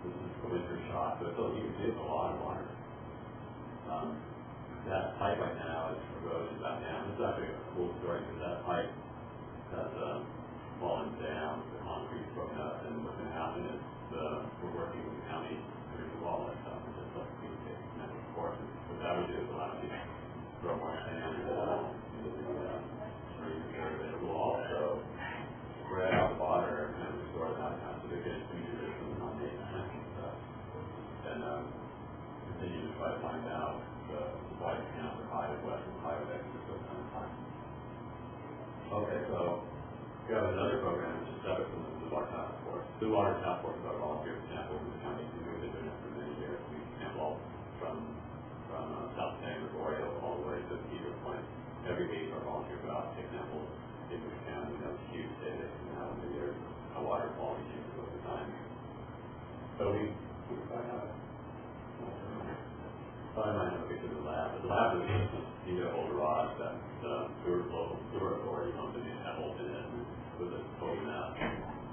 This is the winter shock, but still you can see it's a lot of water. That pipe right now is eroded back down. It's actually a cool story because that pipe has fallen down, the concrete's broken up, and what's going to happen is we're working with the county to remove all that stuff and just let the people get natural courses. What that would do is allow you to throw more sand into the marine reserve. It will also spread out the water and kind of restore the habitat so they get into some non-native plants and stuff. And continue to try to find out the supply accounts of high west and high west at those kind of times. Okay, so we have another program which is separate from the Blue Water Task Force. Blue Water Task Force is our volunteer sample in the county, and we've been doing it for many years. We sample from South Stanford, Oriole, all the way to Cedar Point. Every week our volunteers go out and take samples in the county. We have a huge database now in the years of water quality changes over time. So we find out. I might have a picture of the lab. The lab is you get a hold of rods that the local sewer authority company had bolted in with a total map.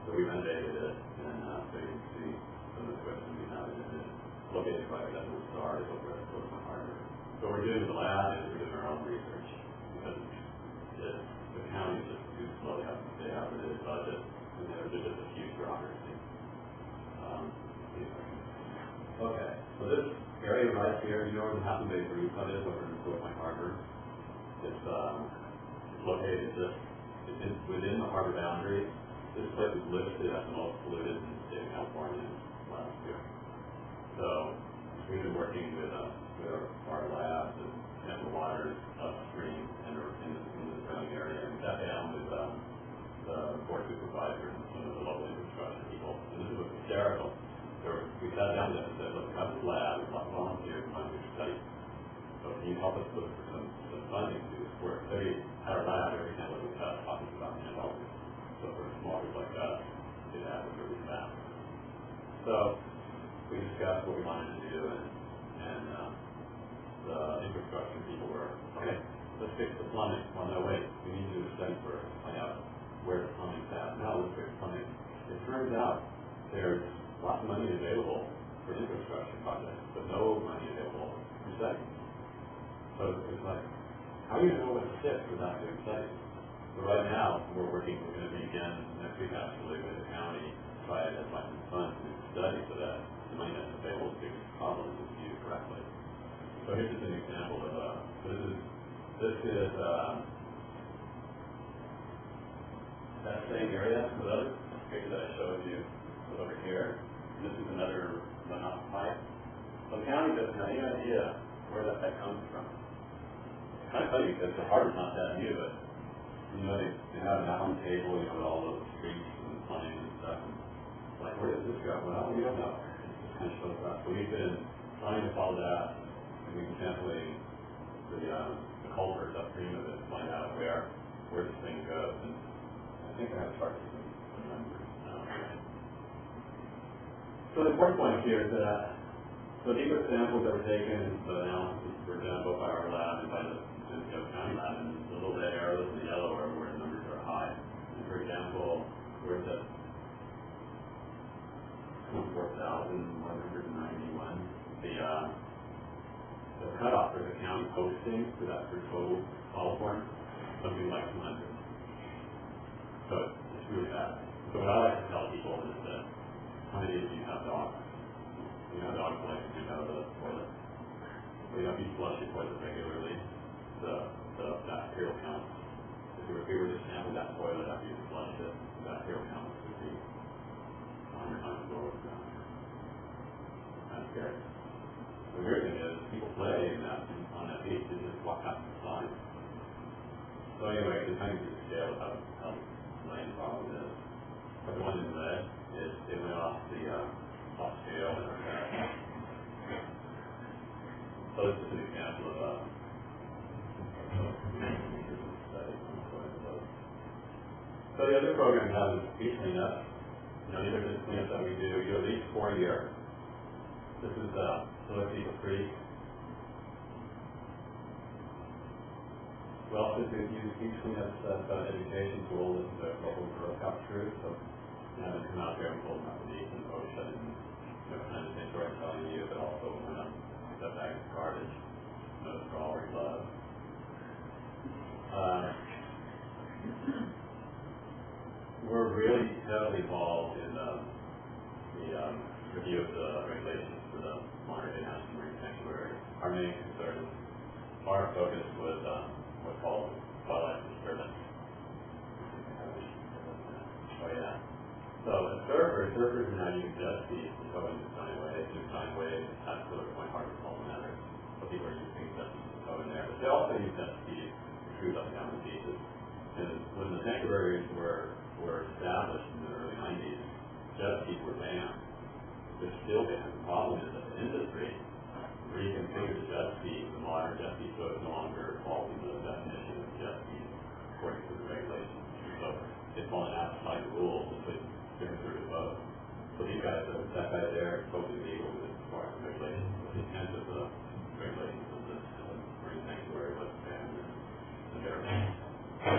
So we renovated it, and so you can see some of the equipment we have in it. Located right at the start over at Luban Harbor. So we're doing the lab and we're doing our own research because the county is just too slow. They have a budget, and there's just a huge bureaucracy. Okay, so this area right here, you know where the Half Bay Brew Club is over in Fort Point Harbor? It's located it's within the harbor boundaries. This place is listed as the most polluted in the state of California last year. So we've been working with our labs and sample waters upstream and in the surrounding area. And we sat down with the board supervisor and some of the local infrastructure people. And this was hysterical. We sat down with them and said, look, we have this lab, we've got volunteers and want to study. So can you help us look for some funding to do this work? So we had our lab every time we got talking about technology. So for a small group like us, it happened really fast. So we discussed what we wanted to do, and the infrastructure people were, okay, let's fix the plumbing. Well, no, wait, we need to do a study first to find out where the plumbing's at. Now let's fix plumbing. It turns out there's lots of money available for infrastructure projects, but no money available for studies. So it's like, how do you know what to fix without doing studies? So right now, we're going to meet again next week actually with the county to try to find some funds to do the study so that the money that's available to fix problems is used correctly. So here's just an example of this is that same area. So the other picture that I showed you was over here. This is another runoff pipe. So the county doesn't have any idea where that comes from. It's kind of funny because the harbor's not that new, but you know, they have it out on the table, with all those streets and plumbing and stuff. And like, where does this go? Well, we don't know. It just kind of shows up. So we've been trying to follow that, and we've been sampling the culverts upstream of it to find out where this thing goes. And I think I have to start with some numbers now. So the important point here is that these are samples that were taken, the analysis were done both by our lab and by the county lab, and the little red arrows and the yellow are where the numbers are high. And for example, where it's at 24,191, the cutoff for the county posting for that for total California, something like 200. So it's really bad. So what I like to tell people is that how many of you have dogs? You know, dogs like to drink out of the toilet. So you have to flush your toilet regularly. The bacterial count. If we were to sample that toilet after you flush it, the bacterial count would be 100 times lower than that. Kind of scary. The weird thing is, people play on that beach, they just walk out to the side. So anyway, to kind of get the scale of how lame the problem is. But the one in red is it went off scale in our back. So this is an example of so the other program we have is beach cleanup. You know, these are just cleanups that we do. We do at least 4 a year. This is Silicon Creek. We also use beach cleanups as an education tool. This is a local Girl Scout troop. So you know, they come out there and pull them out the beach and the ocean and kind of things where I'm telling you, but also step back to garbage. Those are all we love. We're really heavily involved in the review of the regulations for the Monterey National Marine Sanctuary. Our main concern, our focus was what's called wildlife disturbance. Oh yeah. So the surfers are now using jet skis to go into giant waves, that's Stanford Point Harbor Center. So people are using jet skis to go in there. But they also use jet skis to cruise up and down the beaches. And when the sanctuaries were established in the early 90s, jet skis were banned. They're still banned. The problem is that the industry reconfigured the jet ski, the modern jet ski, so it no longer falls into the definition of jet ski according to the regulations. So it's fallen outside the rules, and they're considered a boat. So these guys, that guy there is totally legal with as far as the regulations. But the intent of the regulations of this marine sanctuary was banned. And there are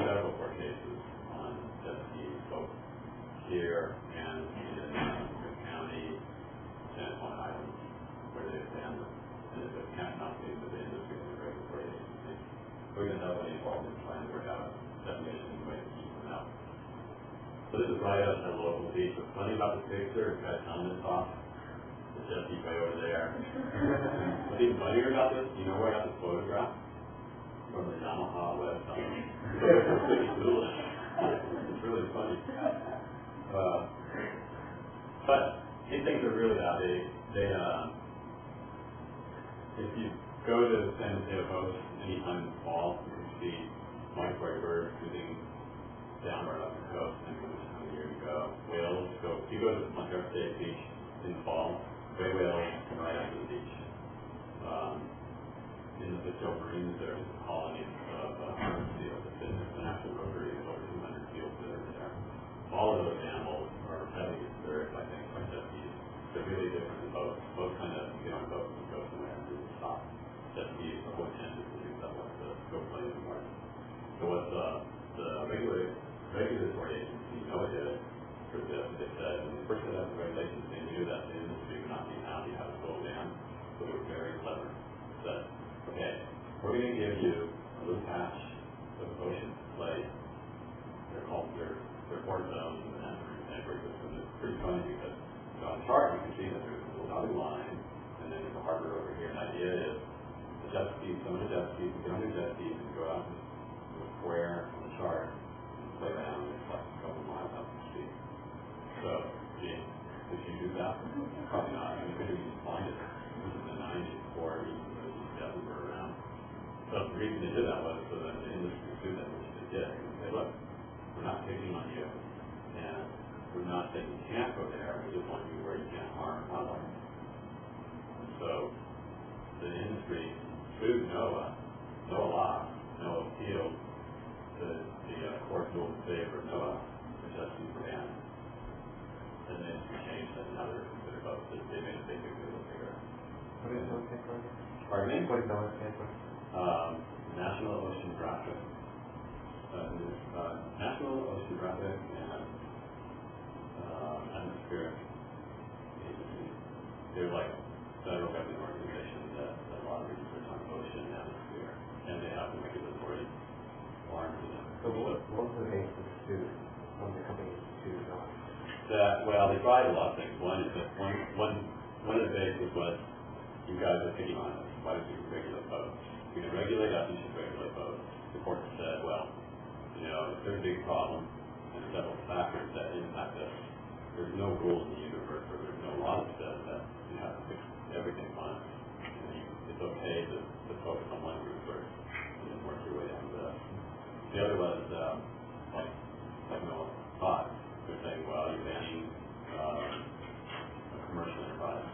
several court cases on jet skis, both here and in the county, San Juan Islands, where they've banned them. And it's a not being with the industry and the regulatory agency. So we've been heavily involved in trying to work out definitions and ways to keep them out. So this is right up at the local beach. What's funny about this picture, it's got helmets off. The jet ski way over there. What's even funnier about this, you know where I got this photograph? From the Yamaha website. It's pretty cool. It's really funny. But these things are really bad. If you go to San Mateo Coast anytime in the fall, you can see migratory birds moving downward up the coast, depending on which time of year you go. Whales go, if you go to Montreal State Beach in the fall, gray whales right after the beach. In the Pittsfield Marines, there's a colony of 100 seals. It's been an actual rotary of over 200 seals that are there. All of those animals are heavily disturbed by things like jet skis. They're really different than boats. Boats kind of get on boats and go somewhere and really stop. Jet skis, the whole intent is to do stuff like this, go play in the market. So what the regulatory agency did for this, they said, when they first set up the regulations, they knew that the industry would not be happy to have a slow down, so they were very clever. Said, okay, we're going to give you a little patch of ocean play. They're called their port zones and anchorages, and it's pretty funny because on the chart you can see that there's a little dotted line, and then there's a harbor over here. And the idea is the jet skis, some of the jet skis, get on the jet skis and go out to a square on the chart and play around and it's like a couple miles out to sea. So, if you do that, probably not. I mean, you couldn't even find it. This is the 90s before even those jet skis were around. So the reason they did that was so that the industry could do that, which they did. And say, look, we're not picking on you, and we're not saying you can't go there. We just want you where you can't harm wildlife. And so the industry sued NOAA appealed to the court ruled in favor of NOAA for jet ski for ban. And then we changed that, and now they're considered both. They made it basically a little bigger. What is NOAA stand for? Pardon me? What does NOAA stand for? National Oceanographic. National Oceanographic and Atmospheric Agency. They're like federal government organizations that a lot of research on ocean and atmosphere, and they have the regulatory arm to them. So what was the basis to one of the companies to Well, they tried a lot of things. One is that one of the bases was you guys are picking on us. Why don't you regulate boats? We can regulate us, you should regulate boats. The court said, well, if there's a big problem and there's several factors that impact us, there's no rule in the universe or there's no law that says that you have to fix everything on it. It's okay to focus on one group first and then work your way down to that. The other was like Noah thought. They're saying, well, you're banning a commercial enterprise.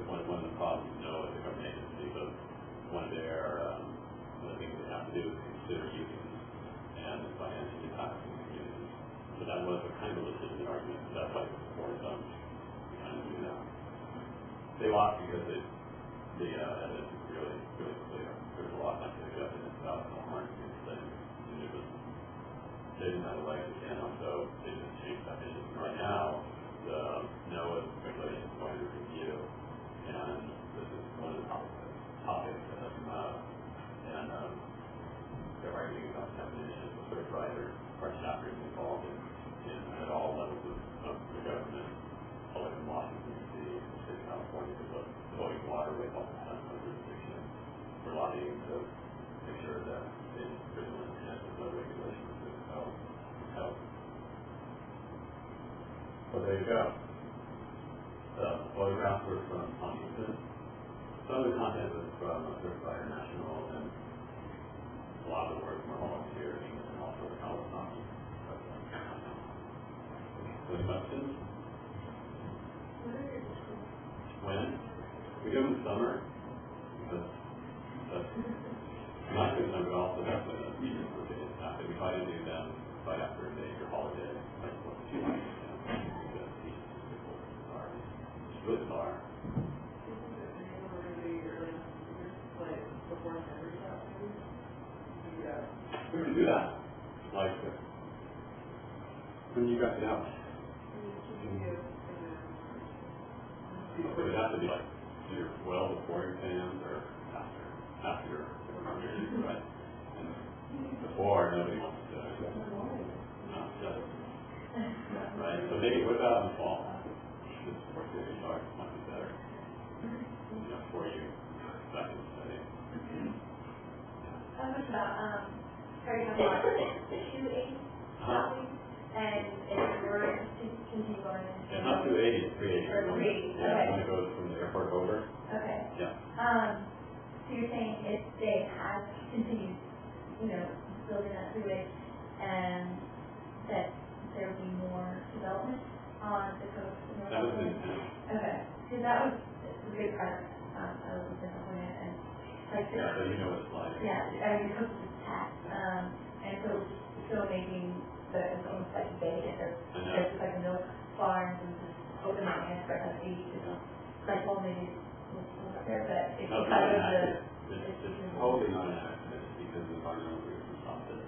One of the problems is NOAA is a government agency, so one of the things they have to do is consider using and the financial impact in the community. So that was a kind of a legitimate argument. That's why the court kind of do that. They lost because the evidence is really, really clear. There's a lot of scientific evidence about the harm of these things. And they didn't have a leg to stand on, so they just changed that vision. Right now, the NOAA regulation is going to review, and this is one of the topics that has come out. And they're arguing about definitions of certified or chapters involved in at all levels of the government, all in Washington, D.C., the state of California, the voting waterway, all the time of jurisdiction. We're lobbying to make sure that in prison and no regulations is held. So there you go. The photographs were from Huntington. Some of the content was from a certified national, and a lot of the work from our volunteers and also the college hockey. Any questions? When? We do them in summer, because that's not good summer, but also that's when the meetings were getting after. We try to do them right after a major holiday, like 4th of July. It's really far. We can do that. Like, when you got it out. It would have to be like either well before your exams or after your exams, right? And before, nobody wants to not study. Right? So maybe what about in the fall? This work day might be better. question about, starting on lot 280 property, and if you were to continue going in. It's not 280, it's 380. Or 380, Yeah, okay. when it goes from the airport over. Okay. Yeah. So you're saying if they had continued, building that freeway, and that there would be more development on the coast of North That was the Carolina? intent. Okay. Because that was a big part of I was disappointed, and like Yeah, so you know what it's like. yeah, I mean, the coast is taxed, and so still making it's almost like a bay, and there's just like milk farms and just open land for a beach, and like, well, maybe we'll up there, but it's No, it's because not an of accident. It's totally not an accident. It's because of environmental reasons stopped it.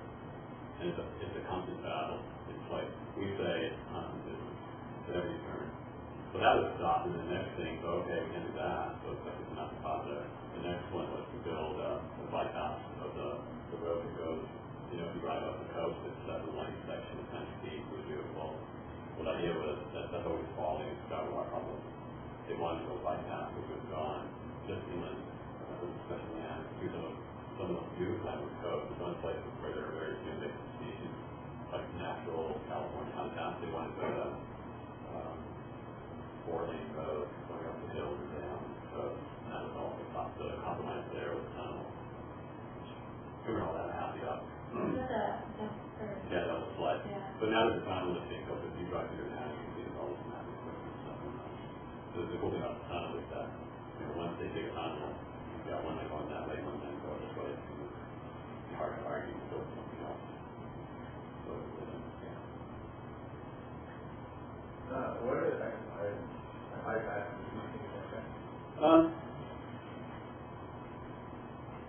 And it's a constant battle. It's like we say it's constant business at every turn. So that was stopped, and the next thing, so okay, we can do that. So it's like it's not positive. The next one was to build the bypass of the road that goes, if you drive up the coast, it's that lane section, it's kind of steep, it was beautiful. Well, the idea was that that's always falling, it's got a lot of problems. They wanted to go bypass, which was gone, just inland, with special land, through some of those beautiful land with the coast. There's one place where there are very few invasive species, like natural California habitats. They wanted to go to 4-lane road, going up the hills and down the coast, and that was all the compromise there with the tunnel. We were all that happy up. Yeah, that was flood. Yeah. But now there's a tunnel that takes over. If you drive through now, you can see all this massive equipment and stuff. So the cool thing about the tunnel is that, once they dig a tunnel, you've got one that going that way, one that going this way. It's hard to argue to build something else. So, yeah. What are the second bypass?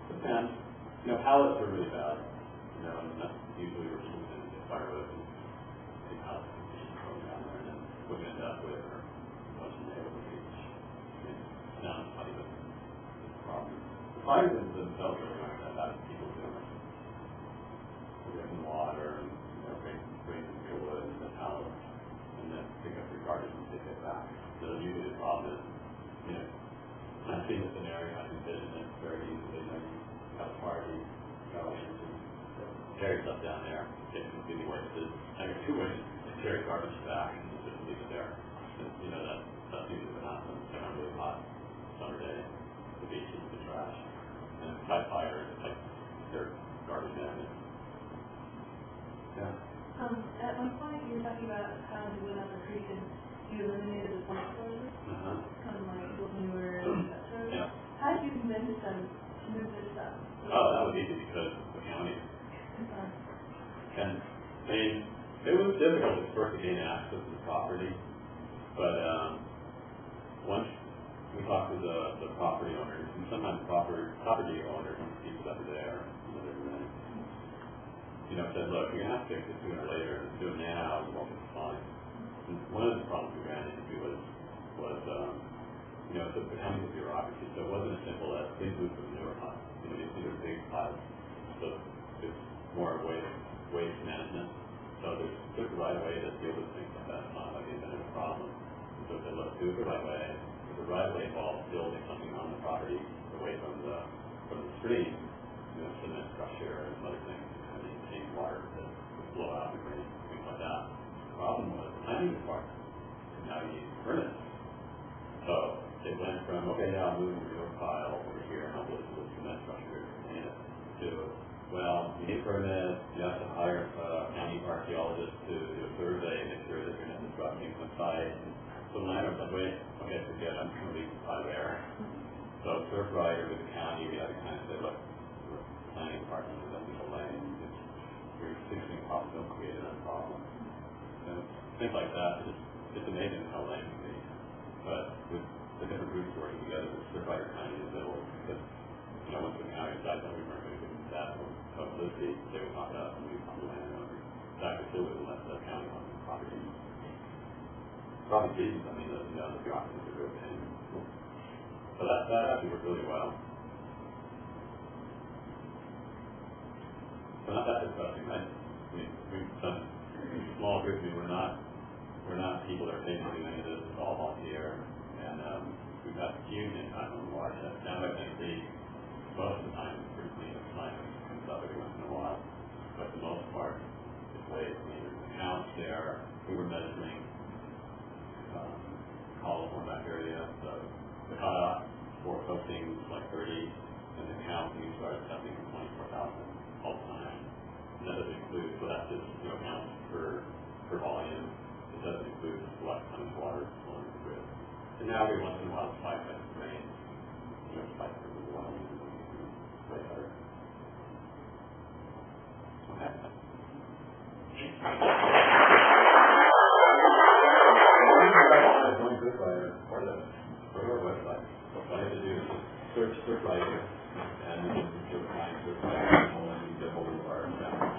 Depends. Pallets are really bad. And that's usually where people tend to get firewood and take pallets and going down there and then putting it up with or watching the over the beach. Now it's funny, but it's a problem. The fires themselves really aren't that bad. People doing it. We're getting water and bring the wood and the pallets and then pick up your garbage and take it back. So usually the problem is, I've seen this scenario, I can envision it very easily. Have a party, carry stuff down there, get completely wasted. I got 2 ways to carry garbage back and just leave it there. That's usually what happens. On a really hot summer day, the beach is the trash. And by fire, it's like they're garbage magnet. Yeah. At one point, you were talking about how you went up the creek and you eliminated the point sources, kind of like when you were in that service. Yeah. How did you convince them to move this stuff? Oh, that was easy because the county. And it was difficult at first to gain access to the property, but once we talked to the property owners, and sometimes property owners and people that were there, said, look, you're going to have to fix this sooner or later, and do it now, you won't be fine. And one of the problems we ran into was it's becoming a bureaucracy, so it wasn't as simple as please move to the newer piles. These are big piles, so it's more waste management. So there's just the right way to deal with things like that. It's not like they've been a problem. So they look, do it the right way. If the right way involves building something on the property away from the stream, cement, crusher, and other things, and maintain water to flow out the green, things like that. The problem was the planning department. And now you need permits. So it went from, okay, yeah, I'll move your pile over here and I'll build a cement crusher to, well, you need permits, you have to hire a county archaeologist to do a survey, make sure that you're not disrupting the site. So the landlord's like, wait, okay, forget it, I'm just going to leave the pile there. So surf rider with the county, we had to kind of say, look, the planning department is a legal lane, you're fixing problems, don't create another problem. Things like that, it's amazing how lame it can be. But with the different groups working together, the surf rider kind of in the middle, because once the county decides that we weren't going to do that publicity, they would talk about and we would talk to the landowner. That could still wouldn't let the county on the property. Probably reasons, the bureaucracy is a real pain. So that actually worked really well. So not that disgusting, right? We've done small groups. We're not people that are paying to do any of this. It's all volunteer. And we've had huge impact on the watershed. Down by Tennessee, most of the time it's pretty clean. It's nice and stuff. doesn't include, so that just, counts for volume. It doesn't include what kind of water flowing through it. And now every once in a while, spike has rain, spike from the water. Way better. Okay. Going to this writer or our website. All you have to do is search writer, and you can find search writer, and you get hold of our staff.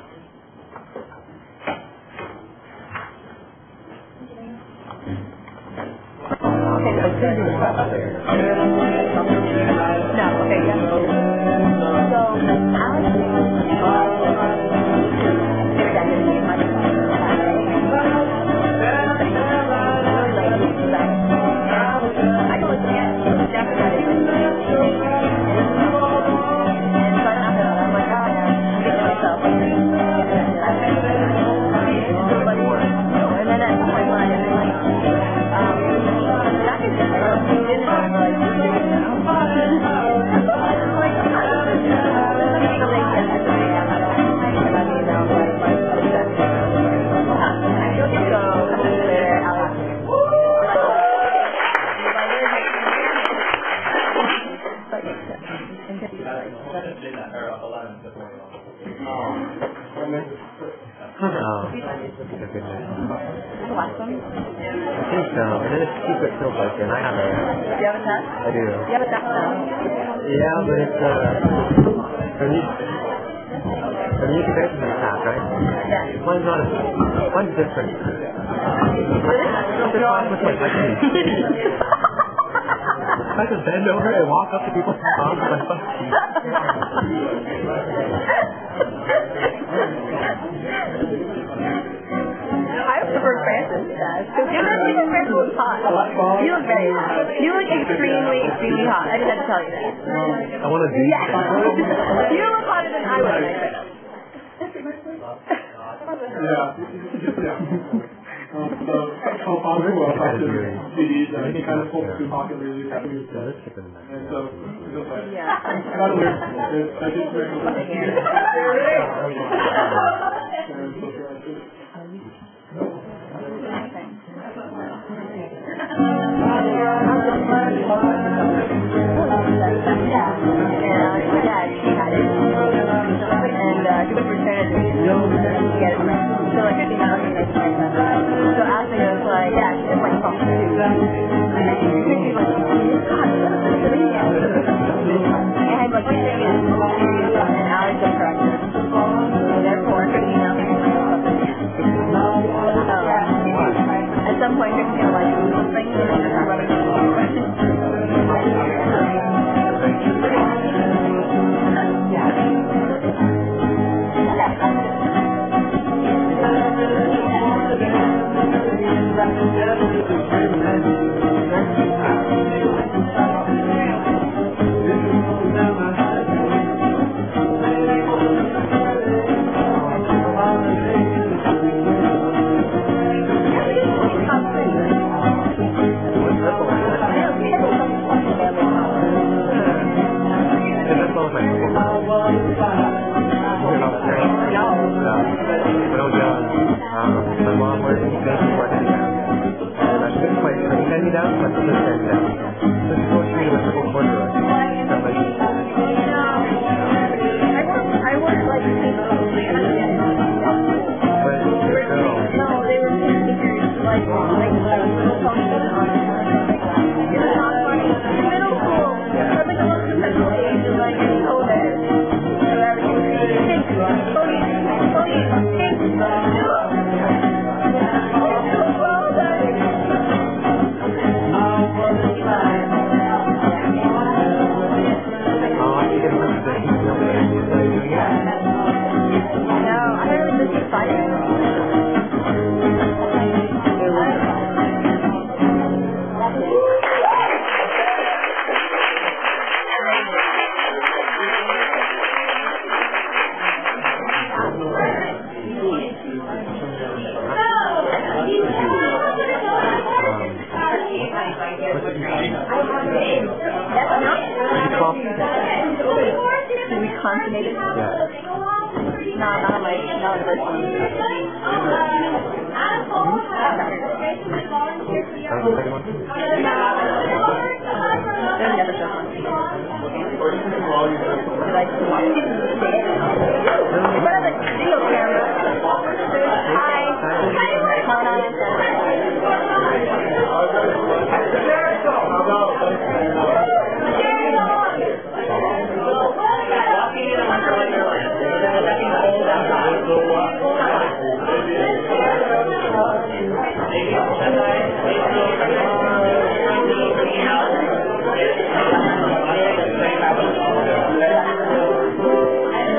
One's different. I just bend over and walk up to people's arms with my fuck teeth. I prefer Francis does. Francis looks hot. You look very hot. You look extremely, extremely hot. I just had to tell you that. I want to do that. You look hotter than I would. How possible CDs and any kind of folk to pocket really happy with that. And so, by the way, I just consummated. Yeah. not on the first one. There's the other first one. Did I see it? What other video camera? Hi. No, I'm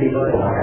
people.